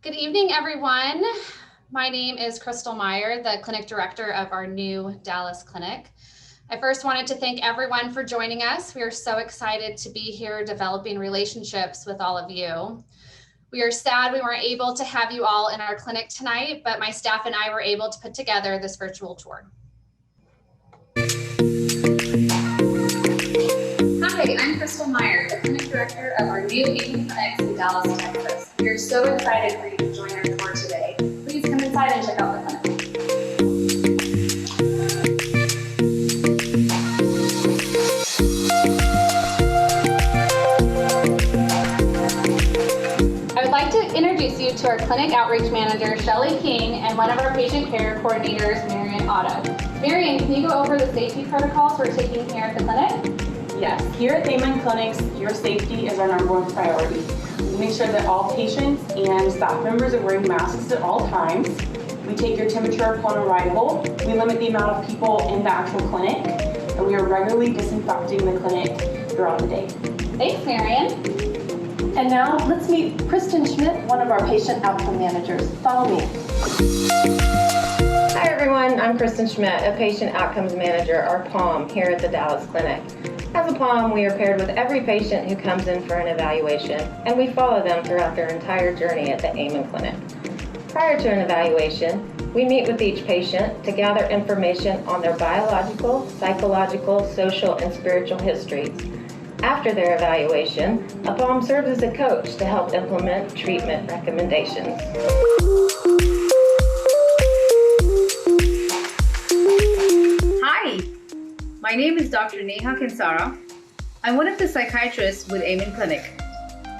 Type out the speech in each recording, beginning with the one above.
Good evening, everyone. My name is Crystal Meyer, the clinic director of our new Dallas clinic. I first wanted to thank everyone for joining us. We are so excited to be here developing relationships with all of you. We are sad we weren't able to have you all in our clinic tonight, but my staff and I were able to put together this virtual tour. Hi, I'm Crystal Meyer, the clinic director of our new Eeg clinics in Dallas, Texas. We are so excited for you to join our tour today. Please come inside and check out the clinic. I would like to introduce you to our clinic outreach manager, Shelly King, and one of our patient care coordinators, Marian Otto. Marian, can you go over the safety protocols we're taking here at the clinic? Yes, here at the Amen Clinics, your safety is our #1 priority. We make sure that all patients and staff members are wearing masks at all times. We take your temperature upon arrival. We limit the amount of people in the actual clinic, and we are regularly disinfecting the clinic throughout the day. Thanks, Marian. And now let's meet Kristen Schmidt, one of our patient outcome managers. Follow me. Hi everyone, I'm Kristen Schmidt, a patient outcomes manager, or POM, here at the Dallas Clinic. As a POM, we are paired with every patient who comes in for an evaluation, and we follow them throughout their entire journey at the Amen Clinic. Prior to an evaluation, we meet with each patient to gather information on their biological, psychological, social, and spiritual histories. After their evaluation, a POM serves as a coach to help implement treatment recommendations. Hi, my name is Dr. Neha Kinsara. I'm one of the psychiatrists with Amen Clinic.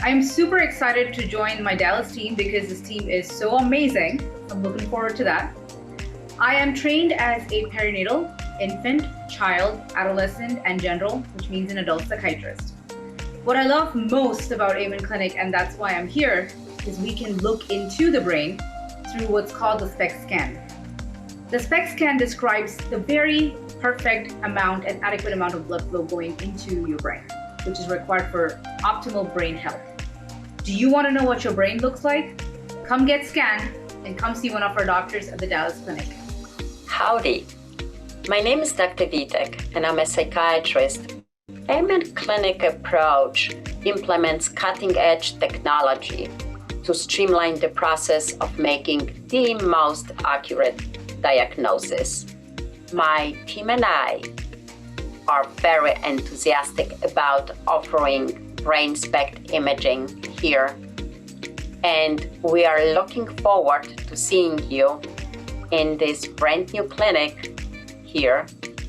I am super excited to join my Dallas team because this team is so amazing. I'm looking forward to that. I am trained as a perinatal, infant, child, adolescent, and general, which means an adult psychiatrist. What I love most about Amen Clinic, and that's why I'm here, is we can look into the brain through what's called the Spec scan. The Spec scan describes the very perfect amount and adequate amount of blood flow going into your brain, which is required for optimal brain health. Do you want to know what your brain looks like? Come get scanned and come see one of our doctors at the Dallas Clinic. Howdy, my name is Dr. Witek and I'm a psychiatrist. Amen Clinic approach implements cutting-edge technology to streamline the process of making the most accurate diagnosis. My team and I are very enthusiastic about offering brain SPECT imaging here, and we are looking forward to seeing you in this brand new clinic here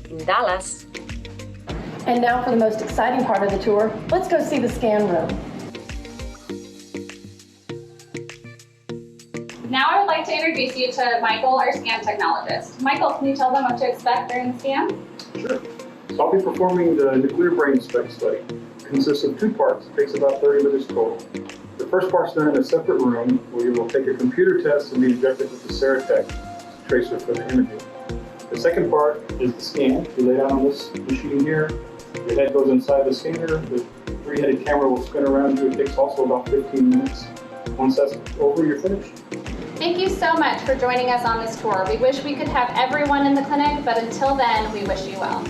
in Dallas. And now for the most exciting part of the tour, let's go see the scan room. Now I would like to introduce you to Michael, our scan technologist. Michael, can you tell them what to expect during the scan? Sure. So I'll be performing the nuclear brain SPECT study. It consists of 2 parts. It takes about 30 minutes total. The first part's done in a separate room where you will take a computer test and be injected with the Seratech tracer for the imaging. The second part is the scan. You lay down on this machine here. Your head goes inside the scanner. The 3-headed camera will spin around you. It takes also about 15 minutes. Once that's over, you're finished. Thank you so much for joining us on this tour. We wish we could have everyone in the clinic, but until then, we wish you well.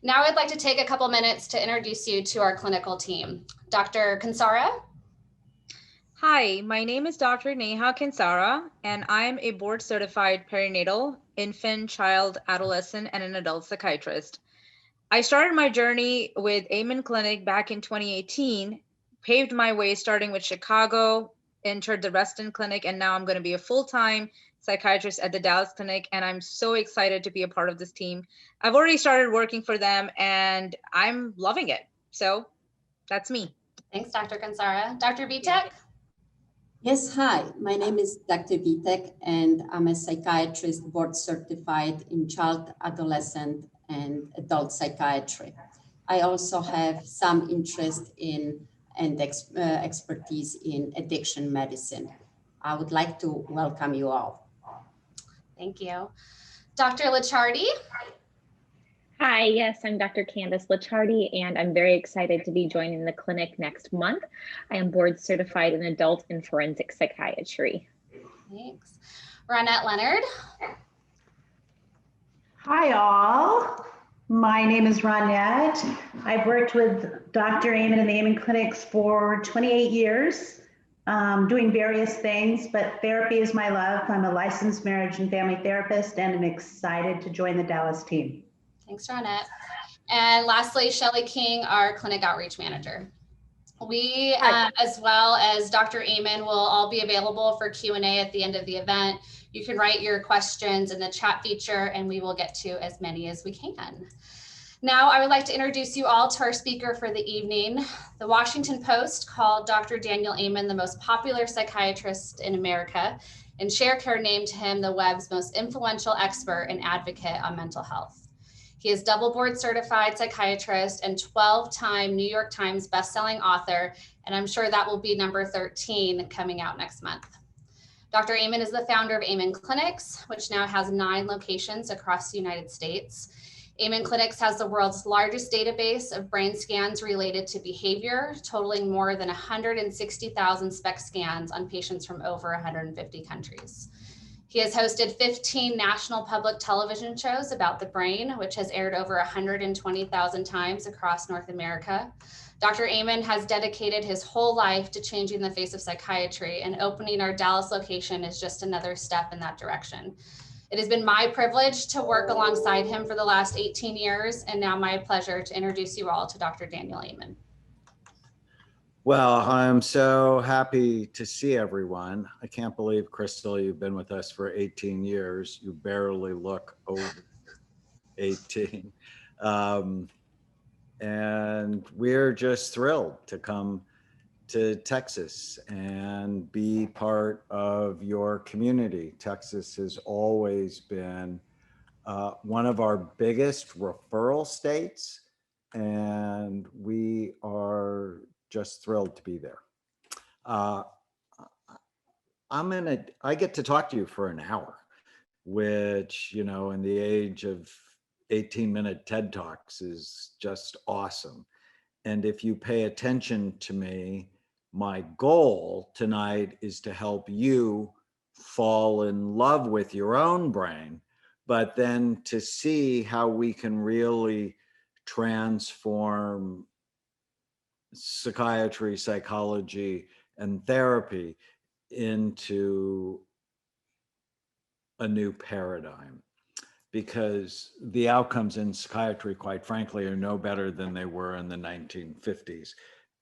Now I'd like to take a couple minutes to introduce you to our clinical team. Dr. Kinsara. Hi, my name is Dr. Neha Kinsara, and I am a board-certified perinatal, infant, child, adolescent, and an adult psychiatrist. I started my journey with Amen Clinic back in 2018, paved my way starting with Chicago, entered the Reston Clinic, and now I'm going to be a full-time psychiatrist at the Dallas Clinic, and I'm so excited to be a part of this team. I've already started working for them, and I'm loving it. So that's me. Thanks, Dr. Kinsara. Dr. Witek? Yes, hi, my name is Dr. Witek, and I'm a psychiatrist board certified in child, adolescent, and adult psychiatry. I also have some interest in and expertise in addiction medicine. I would like to welcome you all. Thank you. Dr. Licciardi. Hi, yes, I'm Dr. Candace Licciardi, and I'm very excited to be joining the clinic next month. I am board certified in adult and forensic psychiatry. Thanks. Ronette Leonard. Hi, all. My name is Ronette. I've worked with Dr. Amen in the Amen clinics for 28 years, doing various things, but therapy is my love. I'm a licensed marriage and family therapist, and I'm excited to join the Dallas team. Thanks, Ronette. And lastly, Shelley King, our clinic outreach manager. We, as well as Dr. Amen, will all be available for Q&A at the end of the event. You can write your questions in the chat feature and we will get to as many as we can. Now, I would like to introduce you all to our speaker for the evening. The Washington Post called Dr. Daniel Amen the most popular psychiatrist in America, and Sharecare named him the web's most influential expert and advocate on mental health. He is double board certified psychiatrist and 12-time New York Times bestselling author, and I'm sure that will be number 13 coming out next month. Dr. Amen is the founder of Amen Clinics, which now has 9 locations across the United States. Amen Clinics has the world's largest database of brain scans related to behavior, totaling more than 160,000 Spec scans on patients from over 150 countries. He has hosted 15 national public television shows about the brain, which has aired over 120,000 times across North America. Dr. Amen has dedicated his whole life to changing the face of psychiatry, and opening our Dallas location is just another step in that direction. It has been my privilege to work alongside him for the last 18 years, and now my pleasure to introduce you all to Dr. Daniel Amen. Well, I'm so happy to see everyone. I can't believe, Crystal, you've been with us for 18 years. You barely look over 18. And we're just thrilled to come to Texas and be part of your community. Texas has always been one of our biggest referral states, and we are just thrilled to be there. I get to talk to you for an hour, which, you know, in the age of 18-minute TED Talks is just awesome. And if you pay attention to me, my goal tonight is to help you fall in love with your own brain, but then to see how we can really transform psychiatry, psychology, and therapy into a new paradigm. Because the outcomes in psychiatry, quite frankly, are no better than they were in the 1950s.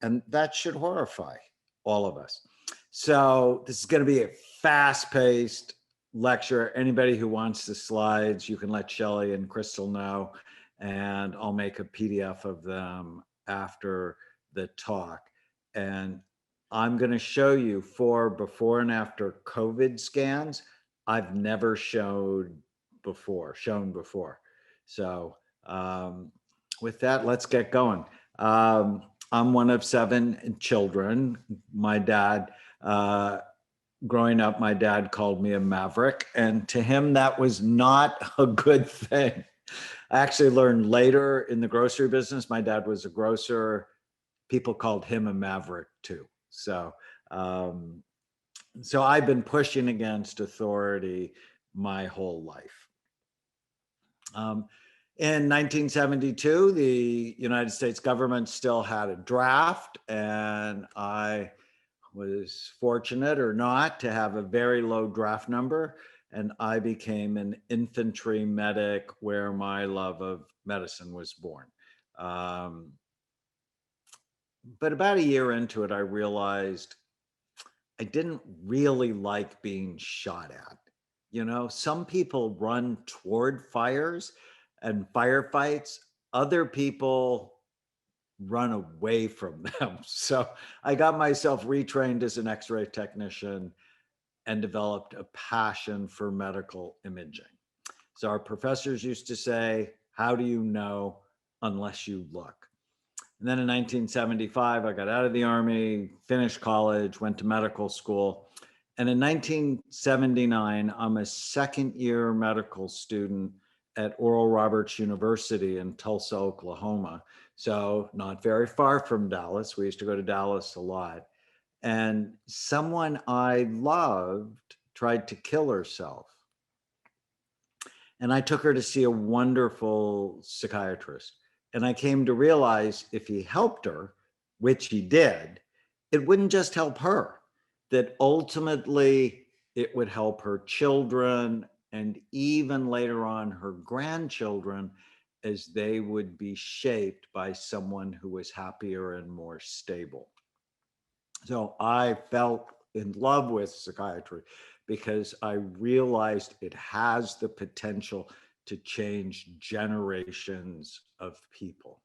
And that should horrify all of us. So this is going to be a fast-paced lecture. Anybody who wants the slides, you can let Shelley and Crystal know, and I'll make a PDF of them after the talk. And I'm going to show you 4 before and after COVID scans I've never shown before. So with that, let's get going. I'm one of 7 children. My dad, growing up, my dad called me a maverick, and to him that was not a good thing. I actually learned later in the grocery business, my dad was a grocer, people called him a maverick too. So I've been pushing against authority my whole life. In 1972, the United States government still had a draft, and I was fortunate or not to have a very low draft number, and I became an infantry medic where my love of medicine was born. But about a year into it, I realized I didn't really like being shot at. You know, some people run toward fires and firefights, other people run away from them. So I got myself retrained as an X-ray technician and developed a passion for medical imaging. So our professors used to say, how do you know unless you look? And then in 1975, I got out of the Army, finished college, went to medical school, And in 1979, I'm a second year medical student at Oral Roberts University in Tulsa, Oklahoma. So not very far from Dallas. We used to go to Dallas a lot. And someone I loved tried to kill herself. And I took her to see a wonderful psychiatrist. And I came to realize if he helped her, which he did, it wouldn't just help her, that ultimately it would help her children and even later on her grandchildren, as they would be shaped by someone who was happier and more stable. So I fell in love with psychiatry because I realized it has the potential to change generations of people.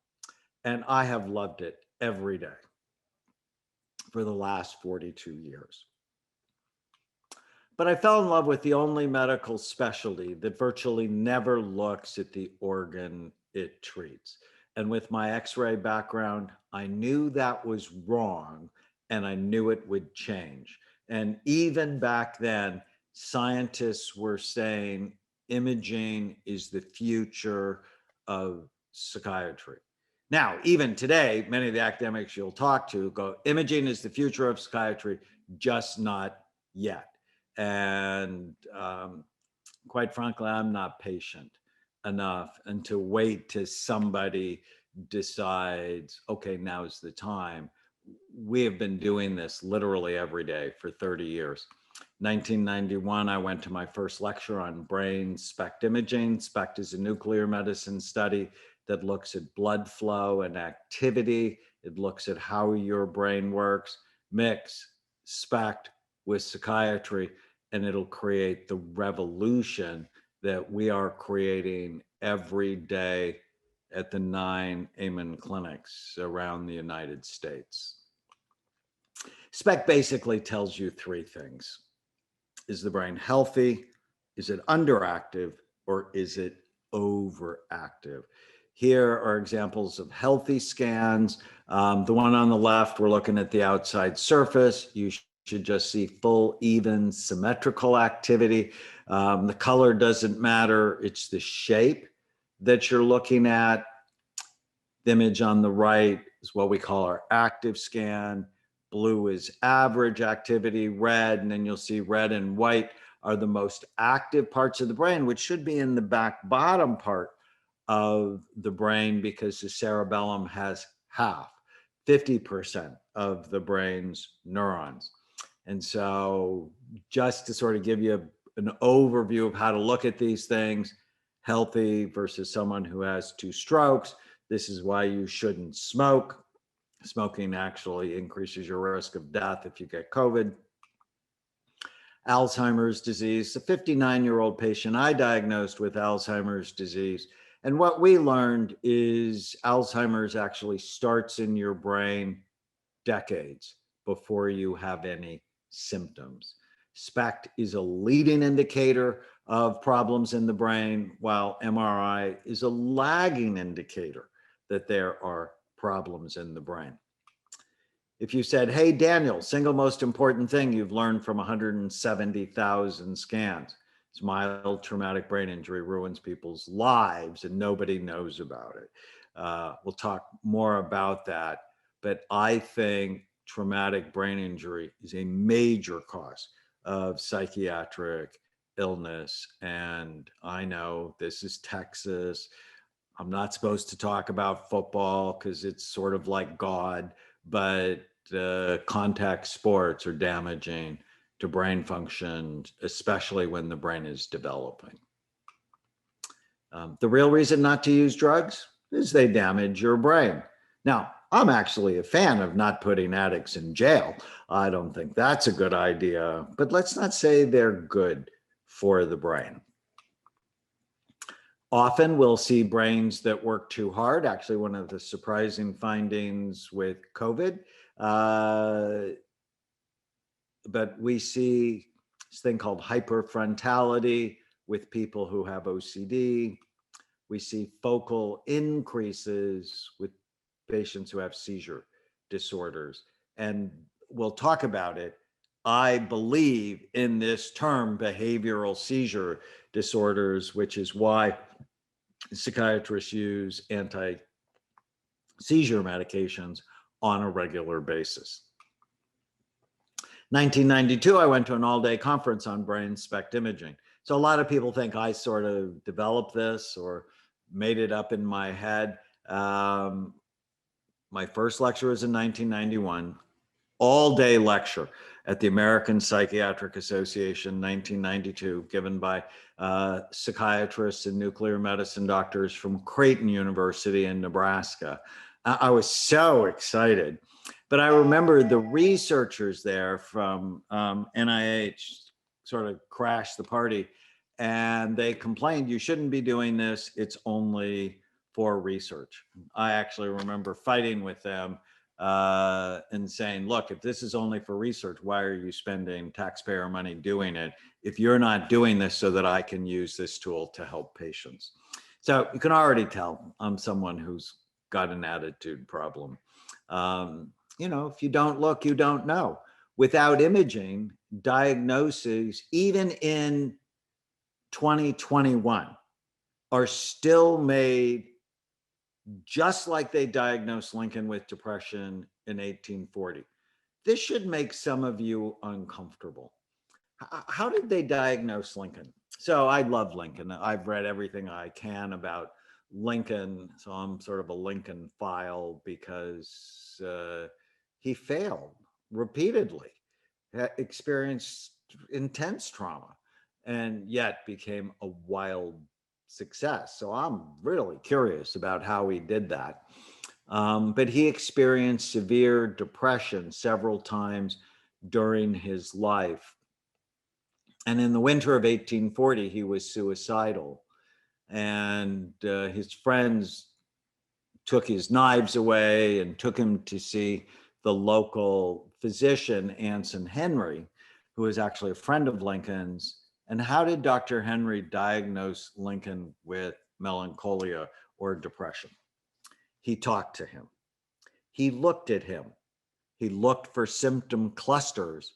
And I have loved it every day for the last 42 years. But I fell in love with the only medical specialty that virtually never looks at the organ it treats. And with my X-ray background, I knew that was wrong and I knew it would change. And even back then, scientists were saying imaging is the future of psychiatry. Now, even today, many of the academics you'll talk to go, imaging is the future of psychiatry, just not yet. And quite frankly, I'm not patient enough and to wait till somebody decides, okay, now's the time. We have been doing this literally every day for 30 years. 1991, I went to my first lecture on brain SPECT imaging. SPECT is a nuclear medicine study that looks at blood flow and activity. It looks at how your brain works. Mix SPECT with psychiatry, and it'll create the revolution that we are creating every day at the 9 Amen clinics around the United States. SPEC basically tells you 3 things. Is the brain healthy? Is it underactive? Or is it overactive? Here are examples of healthy scans. The one on the left, we're looking at the outside surface. You should just see full, even, symmetrical activity. The color doesn't matter. It's the shape that you're looking at. The image on the right is what we call our active scan. Blue is average activity, red, and then you'll see red and white are the most active parts of the brain, which should be in the back bottom part of the brain because the cerebellum has half, 50% of the brain's neurons. And so just to sort of give you an overview of how to look at these things, healthy versus someone who has 2 strokes, this is why you shouldn't smoke. Smoking actually increases your risk of death if you get COVID. Alzheimer's disease, a 59-year-old patient I diagnosed with Alzheimer's disease. And what we learned is Alzheimer's actually starts in your brain decades before you have any symptoms. SPECT is a leading indicator of problems in the brain, while MRI is a lagging indicator that there are problems in the brain. If you said, hey, Daniel, single most important thing you've learned from 170,000 scans, is mild traumatic brain injury ruins people's lives and nobody knows about it. We'll talk more about that, but I think traumatic brain injury is a major cause of psychiatric illness. And I know this is Texas. I'm not supposed to talk about football because it's sort of like God, but contact sports are damaging to brain function, especially when the brain is developing. The real reason not to use drugs is they damage your brain. Now, I'm actually a fan of not putting addicts in jail. I don't think that's a good idea, but let's not say they're good for the brain. Often we'll see brains that work too hard. Actually, one of the surprising findings with COVID, but we see this thing called hyperfrontality with people who have OCD. We see focal increases with patients who have seizure disorders. And we'll talk about it, I believe in this term behavioral seizure disorders, which is why psychiatrists use anti-seizure medications on a regular basis. 1992, I went to an all-day conference on brain SPECT imaging. So a lot of people think I sort of developed this or made it up in my head. My first lecture was in 1991, all-day lecture at the American Psychiatric Association, 1992, given by psychiatrists and nuclear medicine doctors from Creighton University in Nebraska. I was so excited. But I remember the researchers there from NIH sort of crashed the party, and they complained, you shouldn't be doing this, it's only for research. I actually remember fighting with them and saying, look, if this is only for research, why are you spending taxpayer money doing it if you're not doing this so that I can use this tool to help patients? So you can already tell I'm someone who's got an attitude problem. You know, if you don't look, you don't know. Without imaging, diagnoses, even in 2021, are still made just like they diagnosed Lincoln with depression in 1840. This should make some of you uncomfortable. How did they diagnose Lincoln? So I love Lincoln. I've read everything I can about Lincoln. So I'm sort of a Lincoln file because he failed repeatedly, experienced intense trauma, and yet became a wild success. So I'm really curious about how he did that. But he experienced severe depression several times during his life. And in the winter of 1840, he was suicidal. And his friends took his knives away and took him to see the local physician, Anson Henry, who was actually a friend of Lincoln's. And how did Dr. Henry diagnose Lincoln with melancholia or depression? He talked to him. He looked at him. He looked for symptom clusters,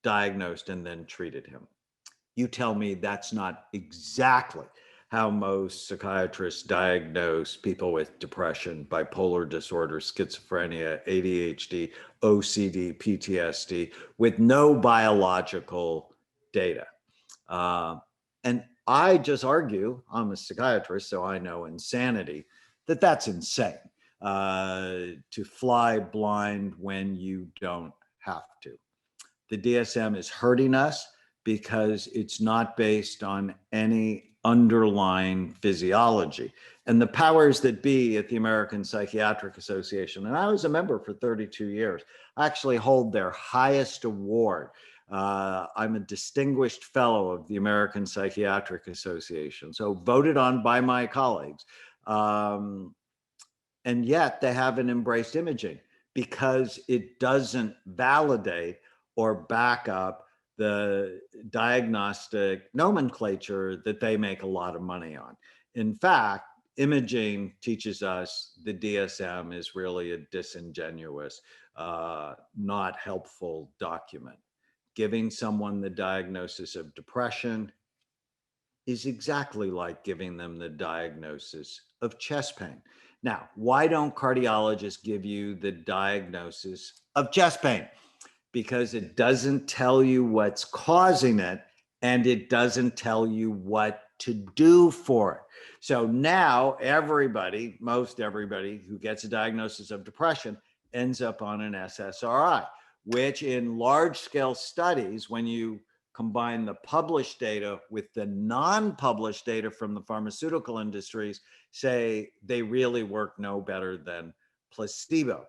diagnosed, and then treated him. You tell me that's not exactly how most psychiatrists diagnose people with depression, bipolar disorder, schizophrenia, ADHD, OCD, PTSD, with no biological data. And I just argue, I'm a psychiatrist, so I know insanity, that that's insane, to fly blind when you don't have to. The DSM is hurting us because it's not based on any underlying physiology. And the powers that be at the American Psychiatric Association, and I was a member for 32 years, actually hold their highest award. I'm a distinguished fellow of the American Psychiatric Association, so voted on by my colleagues. And yet they haven't embraced imaging because it doesn't validate or back up the diagnostic nomenclature that they make a lot of money on. In fact, imaging teaches us the DSM is really a disingenuous, not helpful document. Giving someone the diagnosis of depression is exactly like giving them the diagnosis of chest pain. Now, why don't cardiologists give you the diagnosis of chest pain? Because it doesn't tell you what's causing it, and it doesn't tell you what to do for it. So now everybody, most everybody who gets a diagnosis of depression ends up on an SSRI, which in large-scale studies, when you combine the published data with the non-published data from the pharmaceutical industries, say they really work no better than placebo.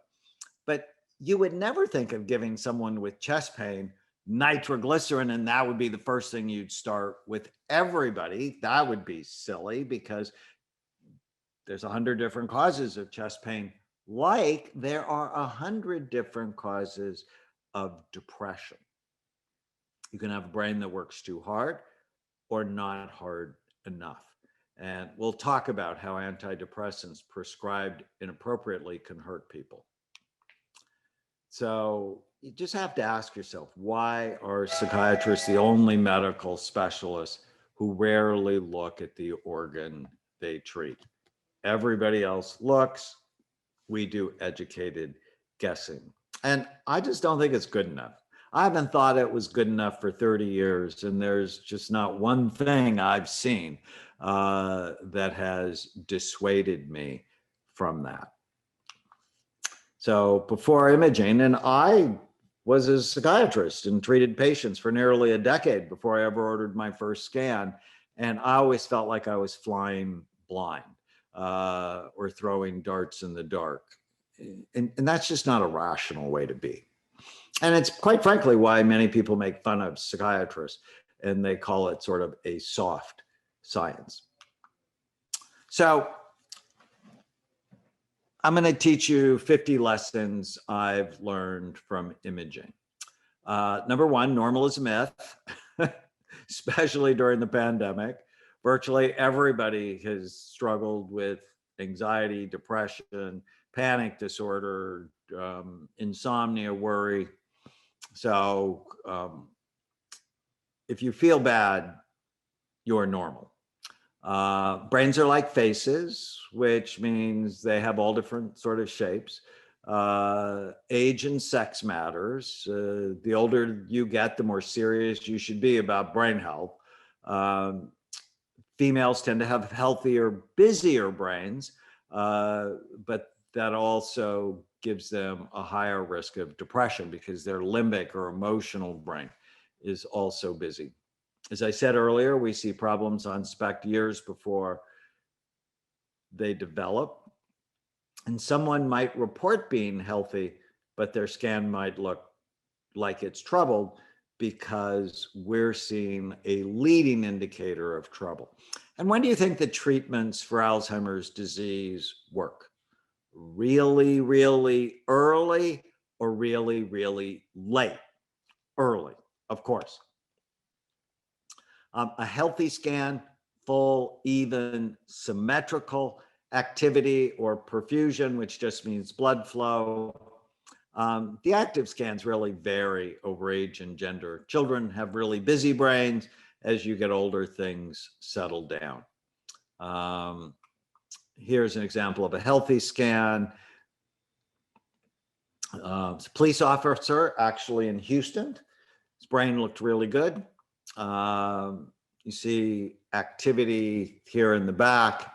But you would never think of giving someone with chest pain nitroglycerin, and that would be the first thing you'd start with everybody. That would be silly because there's 100 different causes of chest pain, like there are 100 different causes of depression. You can have a brain that works too hard or not hard enough. And we'll talk about how antidepressants prescribed inappropriately can hurt people. So you just have to ask yourself, why are psychiatrists the only medical specialists who rarely look at the organ they treat? Everybody else looks, we do educated guessing. And I just don't think it's good enough. I haven't thought it was good enough for 30 years, and there's just not one thing I've seen that has dissuaded me from that. So before imaging, and I was a psychiatrist and treated patients for nearly a decade before I ever ordered my first scan. And I always felt like I was flying blind or throwing darts in the dark. And that's just not a rational way to be. And it's quite frankly why many people make fun of psychiatrists and they call it sort of a soft science. So I'm going to teach you 50 lessons I've learned from imaging. Number one, normal is a myth, especially during the pandemic. Virtually everybody has struggled with anxiety, depression, panic disorder, insomnia, worry. So if you feel bad, you're normal. Brains are like faces, which means they have all different sort of shapes. Age and sex matters. The older you get, the more serious you should be about brain health. Females tend to have healthier, busier brains, but that also gives them a higher risk of depression because their limbic or emotional brain is also busy. As I said earlier, we see problems on Spect years before they develop. And someone might report being healthy, but their scan might look like it's troubled because we're seeing a leading indicator of trouble. And when do you think the treatments for Alzheimer's disease work? Really, really early or really, really late? Early, of course. A healthy scan, full, even, symmetrical activity or perfusion, which just means blood flow. The active scans really vary over age and gender. Children have really busy brains. As you get older, things settle down. Here's an example of a healthy scan. Police officer actually in Houston. His brain looked really good. You see activity here in the back,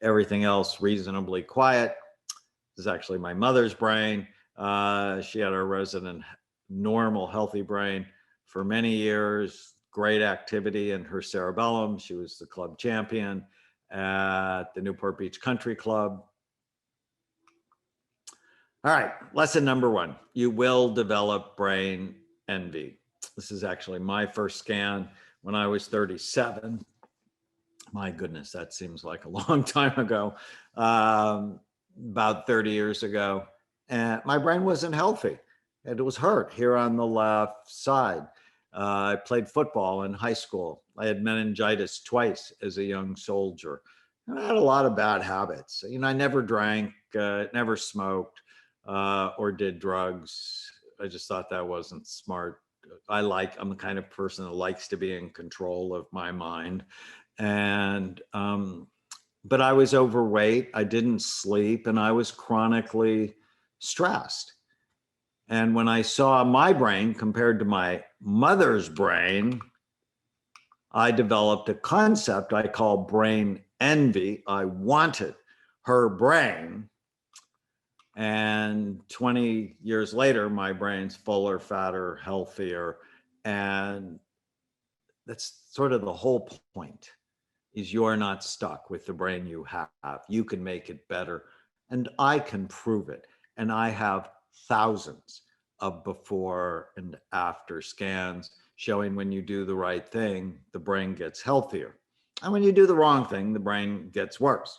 everything else reasonably quiet. This is actually my mother's brain. She had a resident normal, healthy brain for many years, great activity in her cerebellum. She was the club champion at the Newport Beach Country Club. All right, lesson number one, you will develop brain envy. This is actually my first scan when I was 37. My goodness, that seems like a long time ago, about 30 years ago. And my brain wasn't healthy. It was hurt here on the left side. I played football in high school. I had meningitis twice as a young soldier. And I had a lot of bad habits. You know, I never drank, never smoked, or did drugs. I just thought that wasn't smart. I'm the kind of person that likes to be in control of my mind. And, but I was overweight, I didn't sleep, and I was chronically stressed. And when I saw my brain compared to my mother's brain, I developed a concept I call brain envy. I wanted her brain. And 20 years later, my brain's fuller, fatter, healthier. And that's sort of the whole point, is you're not stuck with the brain you have. You can make it better. And I can prove it. And I have thousands of before and after scans showing when you do the right thing, the brain gets healthier. And when you do the wrong thing, the brain gets worse.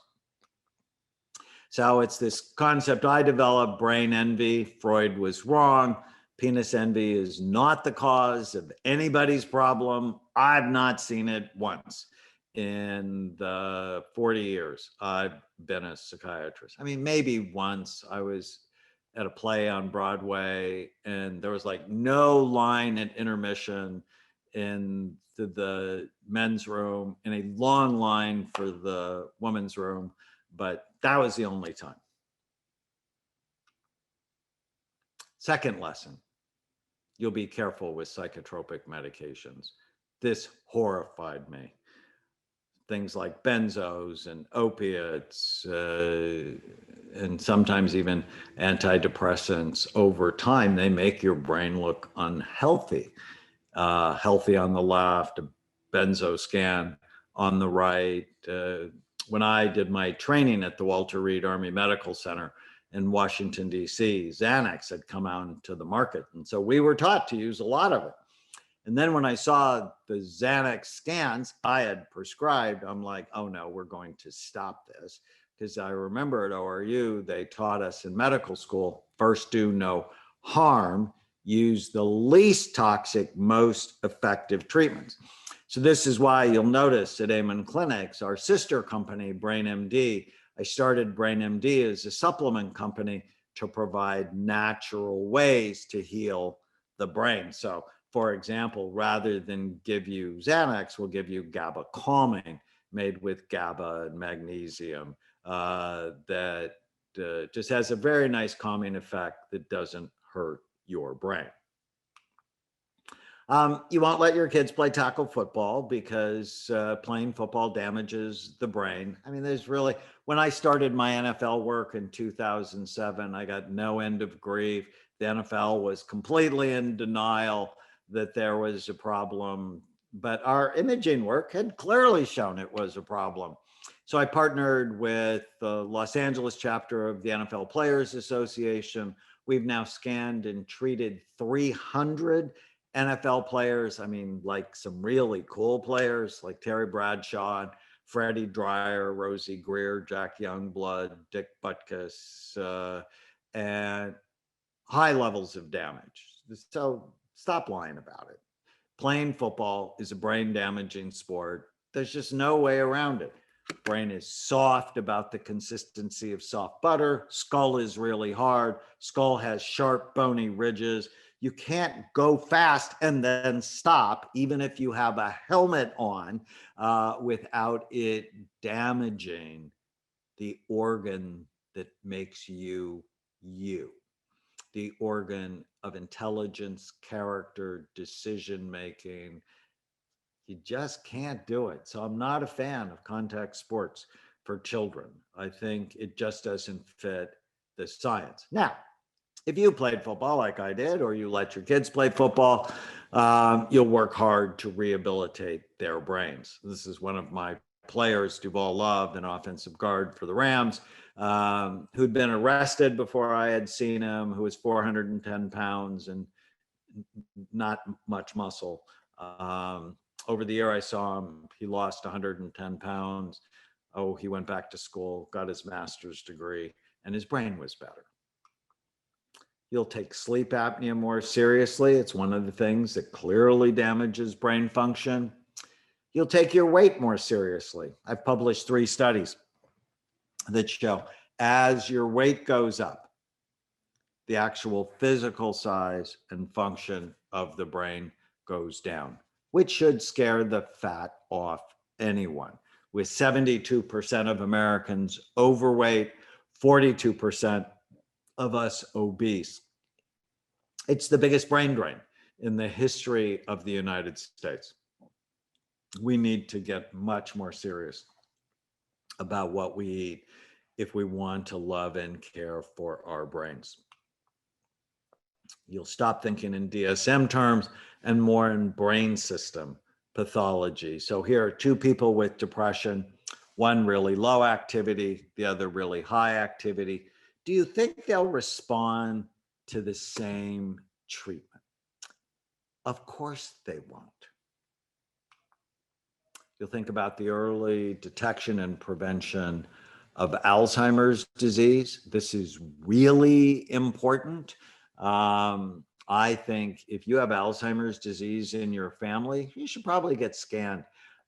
So it's this concept I developed, brain envy. Freud was wrong. Penis envy is not the cause of anybody's problem. I've not seen it once in the 40 years I've been a psychiatrist. I mean, maybe once I was at a play on Broadway, and there was like no line at intermission in the men's room and a long line for the women's room, but that was the only time. Second lesson, you'll be careful with psychotropic medications. This horrified me. Things like benzos and opiates, and sometimes even antidepressants, over time, they make your brain look unhealthy. Healthy on the left, a benzo scan on the right. When I did my training at the Walter Reed Army Medical Center in Washington, D.C., Xanax had come out into the market. And so we were taught to use a lot of it. And then when I saw the Xanax scans I had prescribed, I'm like, oh no, we're going to stop this. Because I remember at ORU, they taught us in medical school, first do no harm, use the least toxic, most effective treatments. So this is why you'll notice at Amen Clinics, our sister company, BrainMD, I started BrainMD as a supplement company to provide natural ways to heal the brain. So for example, rather than give you Xanax, we'll give you GABA calming made with GABA and magnesium that just has a very nice calming effect that doesn't hurt your brain. You won't let your kids play tackle football because playing football damages the brain. I mean, there's really, when I started my NFL work in 2007, I got no end of grief. The NFL was completely in denial that there was a problem, but our imaging work had clearly shown it was a problem. So I partnered with the Los Angeles chapter of the NFL Players Association. We've now scanned and treated 300 NFL players. I mean, like some really cool players like Terry Bradshaw, Freddie Dreyer, Rosie Greer, Jack Youngblood, Dick Butkus, and high levels of damage. So stop lying about it. Playing football is a brain damaging sport. There's just no way around it. Brain is soft, about the consistency of soft butter. Skull is really hard. Skull has sharp, bony ridges. You can't go fast and then stop, even if you have a helmet on, without it damaging the organ that makes you you. The organ of intelligence, character, decision-making. You just can't do it. So I'm not a fan of contact sports for children. I think it just doesn't fit the science. Now, if you played football like I did, or you let your kids play football, you'll work hard to rehabilitate their brains. This is one of my players, Duval Love, an offensive guard for the Rams, who'd been arrested before I had seen him, who was 410 pounds and not much muscle. Over the year I saw him, he lost 110 pounds. Oh, he went back to school, got his master's degree, and his brain was better. You'll take sleep apnea more seriously. It's one of the things that clearly damages brain function. You'll take your weight more seriously. I've published 3 studies that show as your weight goes up, the actual physical size and function of the brain goes down, which should scare the fat off anyone. With 72% of Americans overweight, 42% of us obese. It's the biggest brain drain in the history of the United States. We need to get much more serious about what we eat if we want to love and care for our brains. You'll stop thinking in DSM terms and more in brain system pathology. So here are 2 people with depression, one really low activity, the other really high activity. Do you think they'll respond to the same treatment? Of course they won't. You'll think about the early detection and prevention of Alzheimer's disease. This is really important. I think if you have Alzheimer's disease in your family, you should probably get scanned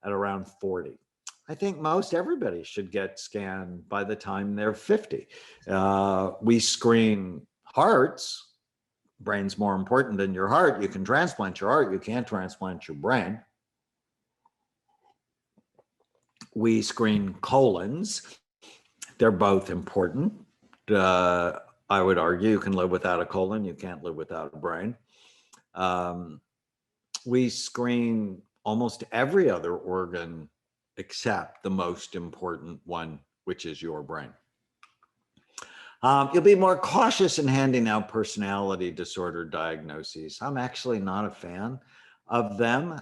at around 40. I think most everybody should get scanned by the time they're 50. We screen Hearts, brain's more important than your heart. You can transplant your heart, you can't transplant your brain. We screen colons. They're both important. I would argue you can live without a colon, you can't live without a brain. We screen almost every other organ except the most important one, which is your brain. You'll be more cautious in handing out personality disorder diagnoses. I'm actually not a fan of them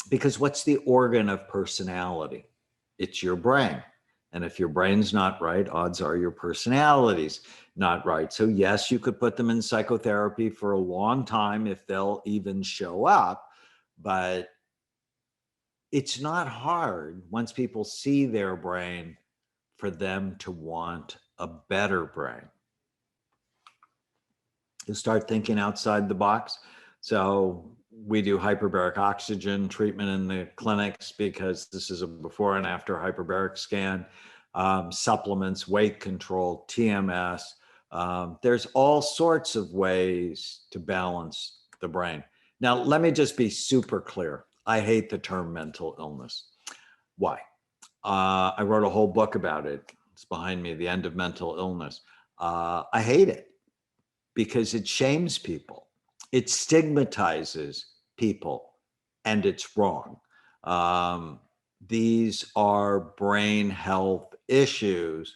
because what's the organ of personality? It's your brain. And if your brain's not right, odds are your personality's not right. So yes, you could put them in psychotherapy for a long time if they'll even show up, but it's not hard once people see their brain for them to want a better brain. You start thinking outside the box. So we do hyperbaric oxygen treatment in the clinics because this is a before and after hyperbaric scan, supplements, weight control, TMS. There's all sorts of ways to balance the brain. Now, let me just be super clear. I hate the term mental illness. Why? I wrote a whole book about it. It's behind me, The End of Mental Illness. I hate it because it shames people. It stigmatizes people, and it's wrong. These are brain health issues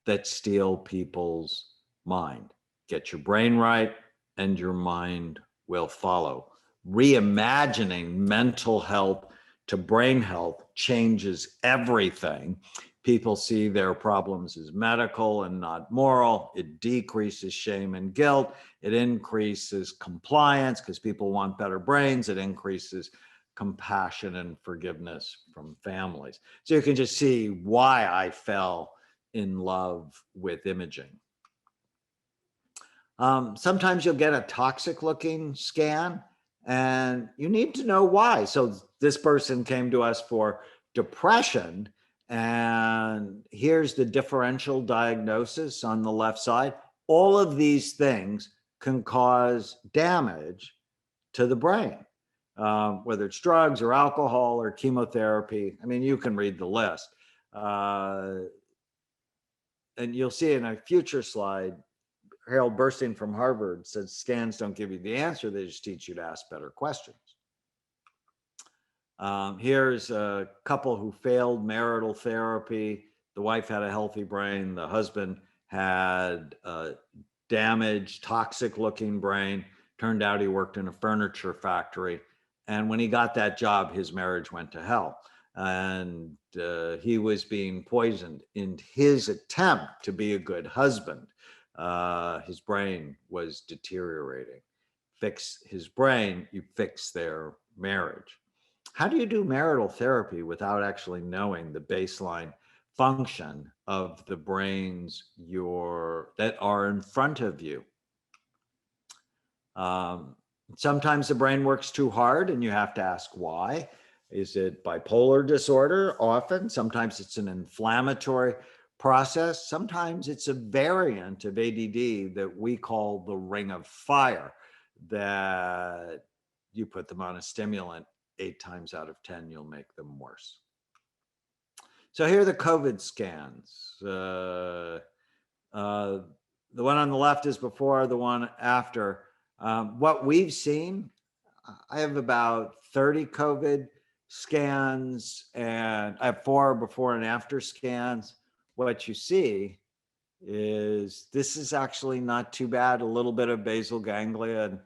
that steal people's mind. Get your brain right, and your mind will follow. Reimagining mental health to brain health changes everything. People see their problems as medical and not moral. It decreases shame and guilt. It increases compliance because people want better brains. It increases compassion and forgiveness from families. So you can just see why I fell in love with imaging. Sometimes you'll get a toxic looking scan and you need to know why. So this person came to us for depression, and here's the differential diagnosis on the left side. All of these things can cause damage to the brain, whether it's drugs or alcohol or chemotherapy. I mean, you can read the list. And you'll see in a future slide, Harold Burstein from Harvard says scans don't give you the answer, they just teach you to ask better questions. Here's a couple who failed marital therapy. The wife had a healthy brain. The husband had a damaged, toxic looking brain. Turned out he worked in a furniture factory. And when he got that job, his marriage went to hell. And he was being poisoned in his attempt to be a good husband. His brain was deteriorating. Fix his brain, you fix their marriage. How do you do marital therapy without actually knowing the baseline function of the brains that are in front of you? Sometimes the brain works too hard and you have to ask why. Is it bipolar disorder? Often. Sometimes it's an inflammatory process. Sometimes it's a variant of ADD that we call the ring of fire, that you put them on a stimulant, 8 times out of 10, you'll make them worse. So here are the COVID scans. The one on the left is before, the one after. What we've seen, I have about 30 COVID scans and I have 4 before and after scans. What you see is this is actually not too bad. A little bit of basal ganglia and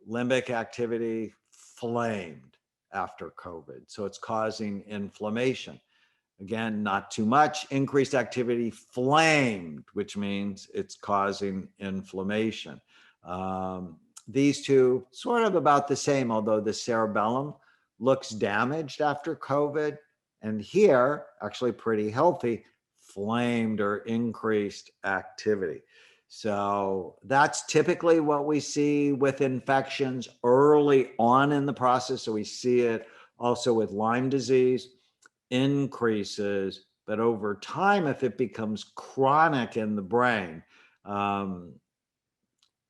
limbic activity flamed after COVID. So it's causing inflammation. Again, not too much. Increased activity flamed, which means it's causing inflammation. These two sort of about the same, although the cerebellum looks damaged after COVID. And here, actually pretty healthy, flamed or increased activity. So that's typically what we see with infections early on in the process. So we see it also with Lyme disease, increases, but over time, if it becomes chronic in the brain,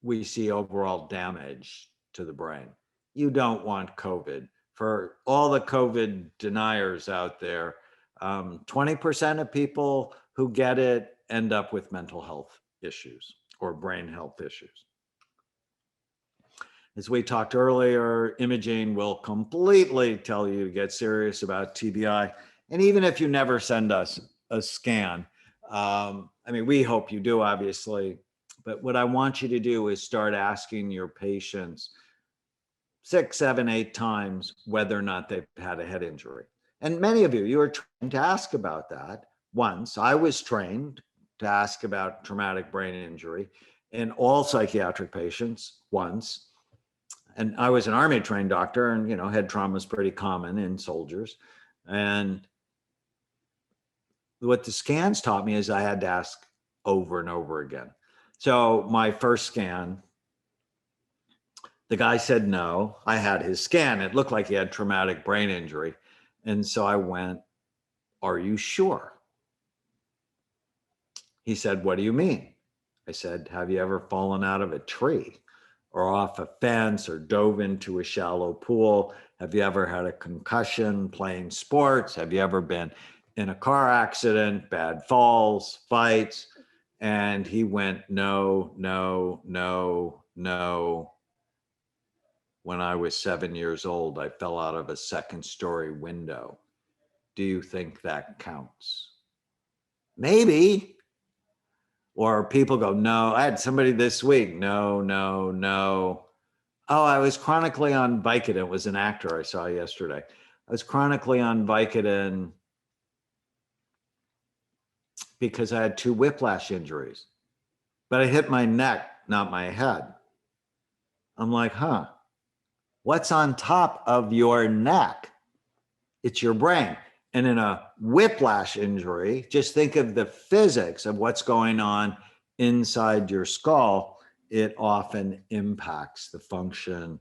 we see overall damage to the brain. You don't want COVID. For all the COVID deniers out there, 20% of people who get it end up with mental health issues or brain health issues. As we talked earlier, imaging will completely tell you to get serious about TBI. And even if you never send us a scan, I mean, we hope you do, obviously, but what I want you to do is start asking your patients 6, 7, 8 times whether or not they've had a head injury. And many of you are trained to ask about that. Once I was trained to ask about traumatic brain injury in all psychiatric patients once. And I was an Army trained doctor, and head trauma is pretty common in soldiers. And what the scans taught me is I had to ask over and over again. So my first scan, the guy said no. I had his scan. It looked like he had traumatic brain injury. And so I went, "Are you sure?" He said, "What do you mean?" I said, "Have you ever fallen out of a tree or off a fence or dove into a shallow pool? Have you ever had a concussion playing sports? Have you ever been in a car accident, bad falls, fights?" And he went, "No, no, no, no. When I was 7 years old, I fell out of a second-story window. Do you think that counts?" Maybe. Or people go, "No." I had somebody this week, "No, no, no. Oh, I was chronically on Vicodin." It was an actor I saw yesterday. "I was chronically on Vicodin because I had 2 whiplash injuries, but I hit my neck, not my head." I'm like, huh, what's on top of your neck? It's your brain. And in a whiplash injury, just think of the physics of what's going on inside your skull. It often impacts the function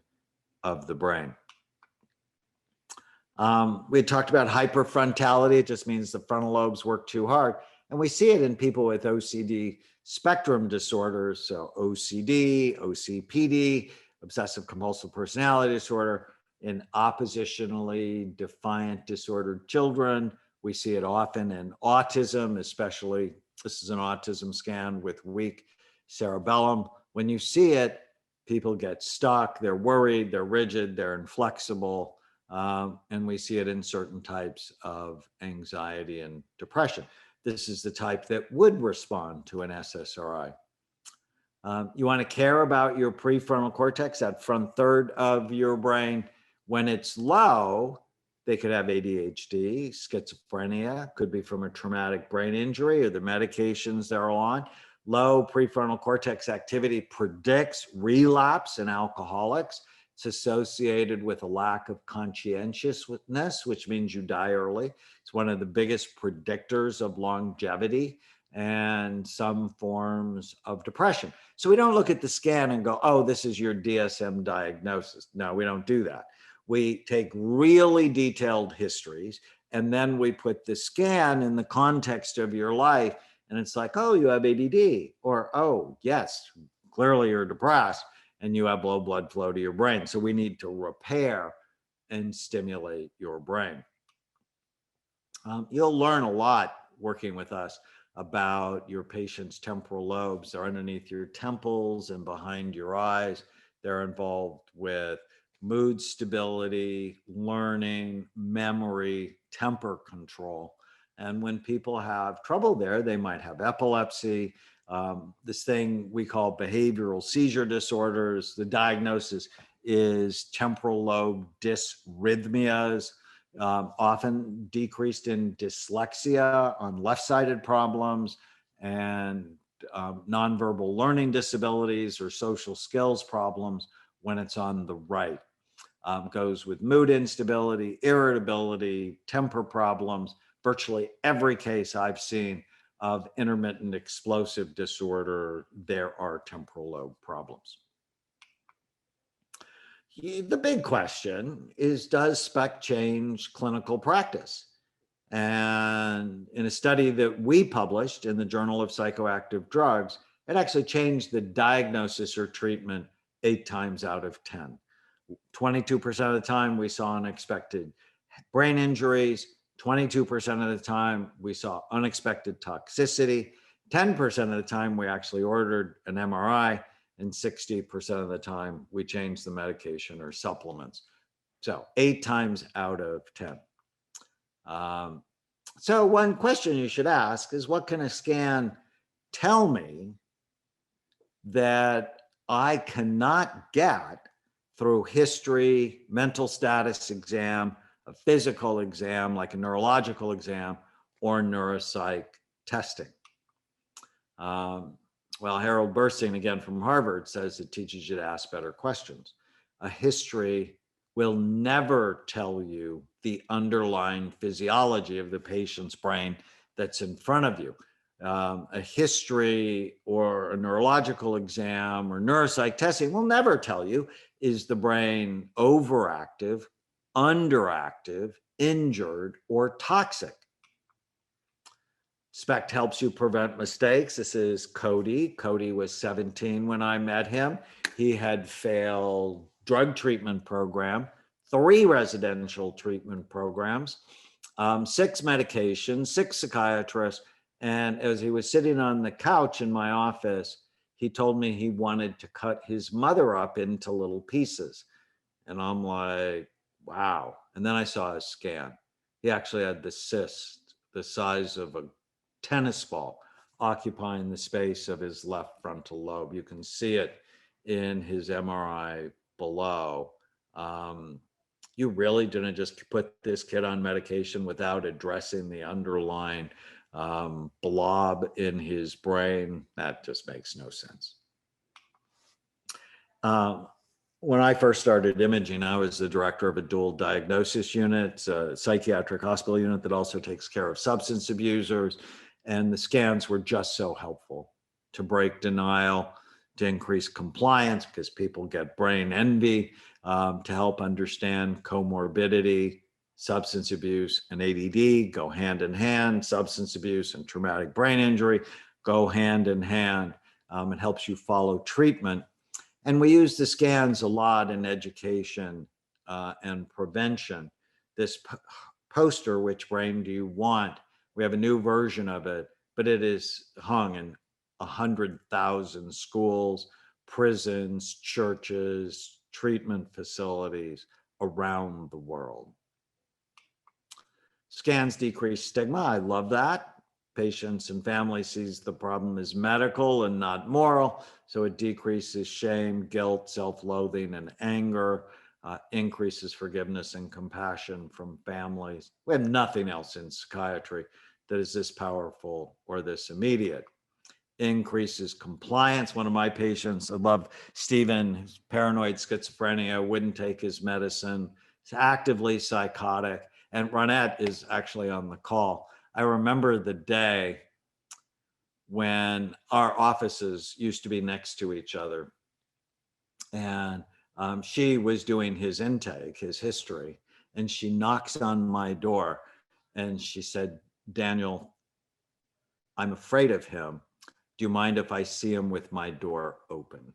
of the brain. We had talked about hyperfrontality. It just means the frontal lobes work too hard. And we see it in people with OCD spectrum disorders. So OCD, OCPD, obsessive compulsive personality disorder. In oppositionally defiant disordered children, we see it often in autism, especially, this is an autism scan with weak cerebellum. When you see it, people get stuck, they're worried, they're rigid, they're inflexible, and we see it in certain types of anxiety and depression. This is the type that would respond to an SSRI. You want to care about your prefrontal cortex, that front third of your brain. When it's low, they could have ADHD, schizophrenia, could be from a traumatic brain injury or the medications they're on. Low prefrontal cortex activity predicts relapse in alcoholics. It's associated with a lack of conscientiousness, which means you die early. It's one of the biggest predictors of longevity and some forms of depression. So we don't look at the scan and go, "Oh, this is your DSM diagnosis." No, we don't do that. We take really detailed histories, and then we put the scan in the context of your life. And it's like, "Oh, you have ADD," or, "Oh, yes, clearly you're depressed and you have low blood flow to your brain." So we need to repair and stimulate your brain. You'll learn a lot working with us about your patient's temporal lobes. They're underneath your temples and behind your eyes. They're involved with mood stability, learning, memory, temper control. And when people have trouble there, they might have epilepsy, this thing we call behavioral seizure disorders. The diagnosis is temporal lobe dysrhythmias, often decreased in dyslexia on left-sided problems, and nonverbal learning disabilities or social skills problems when it's on the right. Goes with mood instability, irritability, temper problems. Virtually every case I've seen of intermittent explosive disorder, there are temporal lobe problems. The big question is, does Spec change clinical practice? And in a study that we published in the Journal of Psychoactive Drugs, It actually changed the diagnosis or treatment 8 times out of 10. 22% of the time we saw unexpected brain injuries. 22% of the time we saw unexpected toxicity. 10% of the time we actually ordered an MRI, and 60% of the time we changed the medication or supplements. So 8 times out of 10. So one question you should ask is, what can a scan tell me that I cannot get through history, mental status exam, a physical exam like a neurological exam, or neuropsych testing? Well, Harold Burstein, again from Harvard, says it teaches you to ask better questions. A history will never tell you the underlying physiology of the patient's brain that's in front of you. A history or a neurological exam or neuropsych testing will never tell you, is the brain overactive, underactive, injured, or toxic? Spect helps you prevent mistakes. This is Cody. Cody was 17 when I met him. He had failed drug treatment program, 3 residential treatment programs, 6 medications, 6 psychiatrists. And as he was sitting on the couch in my office, he told me he wanted to cut his mother up into little pieces. And I'm like, wow. And then I saw a scan. He actually had the cyst the size of a tennis ball occupying the space of his left frontal lobe. You can see it in his MRI below. You really didn't just put this kid on medication without addressing the underlying blob in his brain. That just makes no sense. When I first started imaging, I was the director of a dual diagnosis unit, a psychiatric hospital unit that also takes care of substance abusers. And the scans were just so helpful to break denial, to increase compliance because people get brain envy, to help understand comorbidity. Substance abuse and ADD go hand in hand. Substance abuse and traumatic brain injury go hand in hand. It helps you follow treatment. And we use the scans a lot in education and prevention. This poster, Which Brain Do You Want? We have a new version of it, but it is hung in 100,000 schools, prisons, churches, treatment facilities around the world. Scans decrease stigma. I love that. Patients and families sees the problem as medical and not moral. So it decreases shame, guilt, self-loathing, and anger, increases forgiveness and compassion from families. We have nothing else in psychiatry that is this powerful or this immediate. Increases compliance. One of my patients, I love Stephen, who's paranoid schizophrenia, wouldn't take his medicine. He's actively psychotic. And Ronette is actually on the call. I remember the day when our offices used to be next to each other. And she was doing his intake, his history, and she knocks on my door and she said, "Daniel, I'm afraid of him. Do you mind if I see him with my door open?"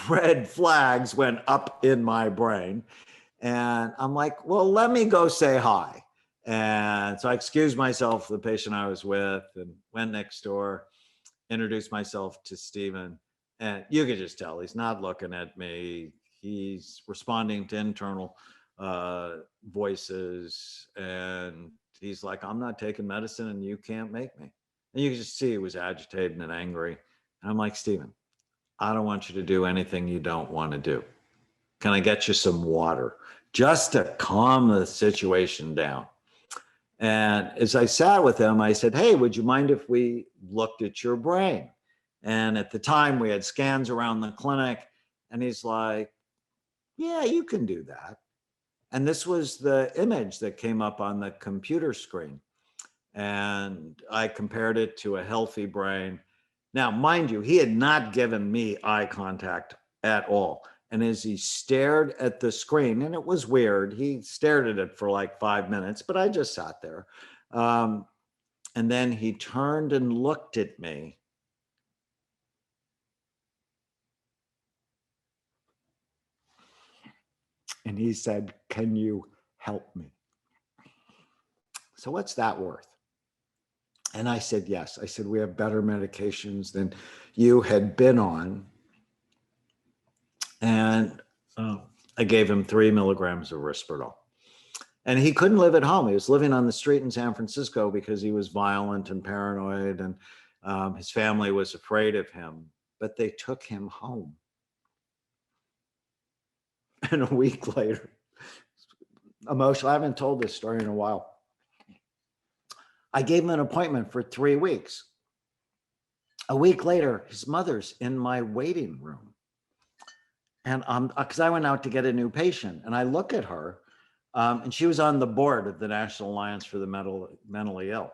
Red flags went up in my brain. And I'm like, well, let me go say hi. And so I excused myself to the patient I was with and went next door, introduced myself to Stephen. And you could just tell he's not looking at me. He's responding to internal voices. And he's like, I'm not taking medicine and you can't make me. And you could just see he was agitated and angry. And I'm like, Stephen, I don't want you to do anything you don't want to do. Can I get you some water? Just to calm the situation down. And as I sat with him, I said, hey, would you mind if we looked at your brain? And at the time we had scans around the clinic, and he's like, yeah, you can do that. And this was the image that came up on the computer screen. And I compared it to a healthy brain. Now, mind you, he had not given me eye contact at all. And as he stared at the screen, and it was weird, he stared at it for like 5 minutes, but I just sat there. And then he turned and looked at me. And he said, "Can you help me?" So what's that worth? And I said, yes. I said, we have better medications than you had been on. And I gave him 3 milligrams of Risperdal. And he couldn't live at home. He was living on the street in San Francisco because he was violent and paranoid, and his family was afraid of him. But they took him home. And a week later, emotional, I haven't told this story in a while. I gave him an appointment for 3 weeks. A week later, his mother's in my waiting room. And because I went out to get a new patient, and I look at her, and she was on the board of the National Alliance for the Mentally Ill.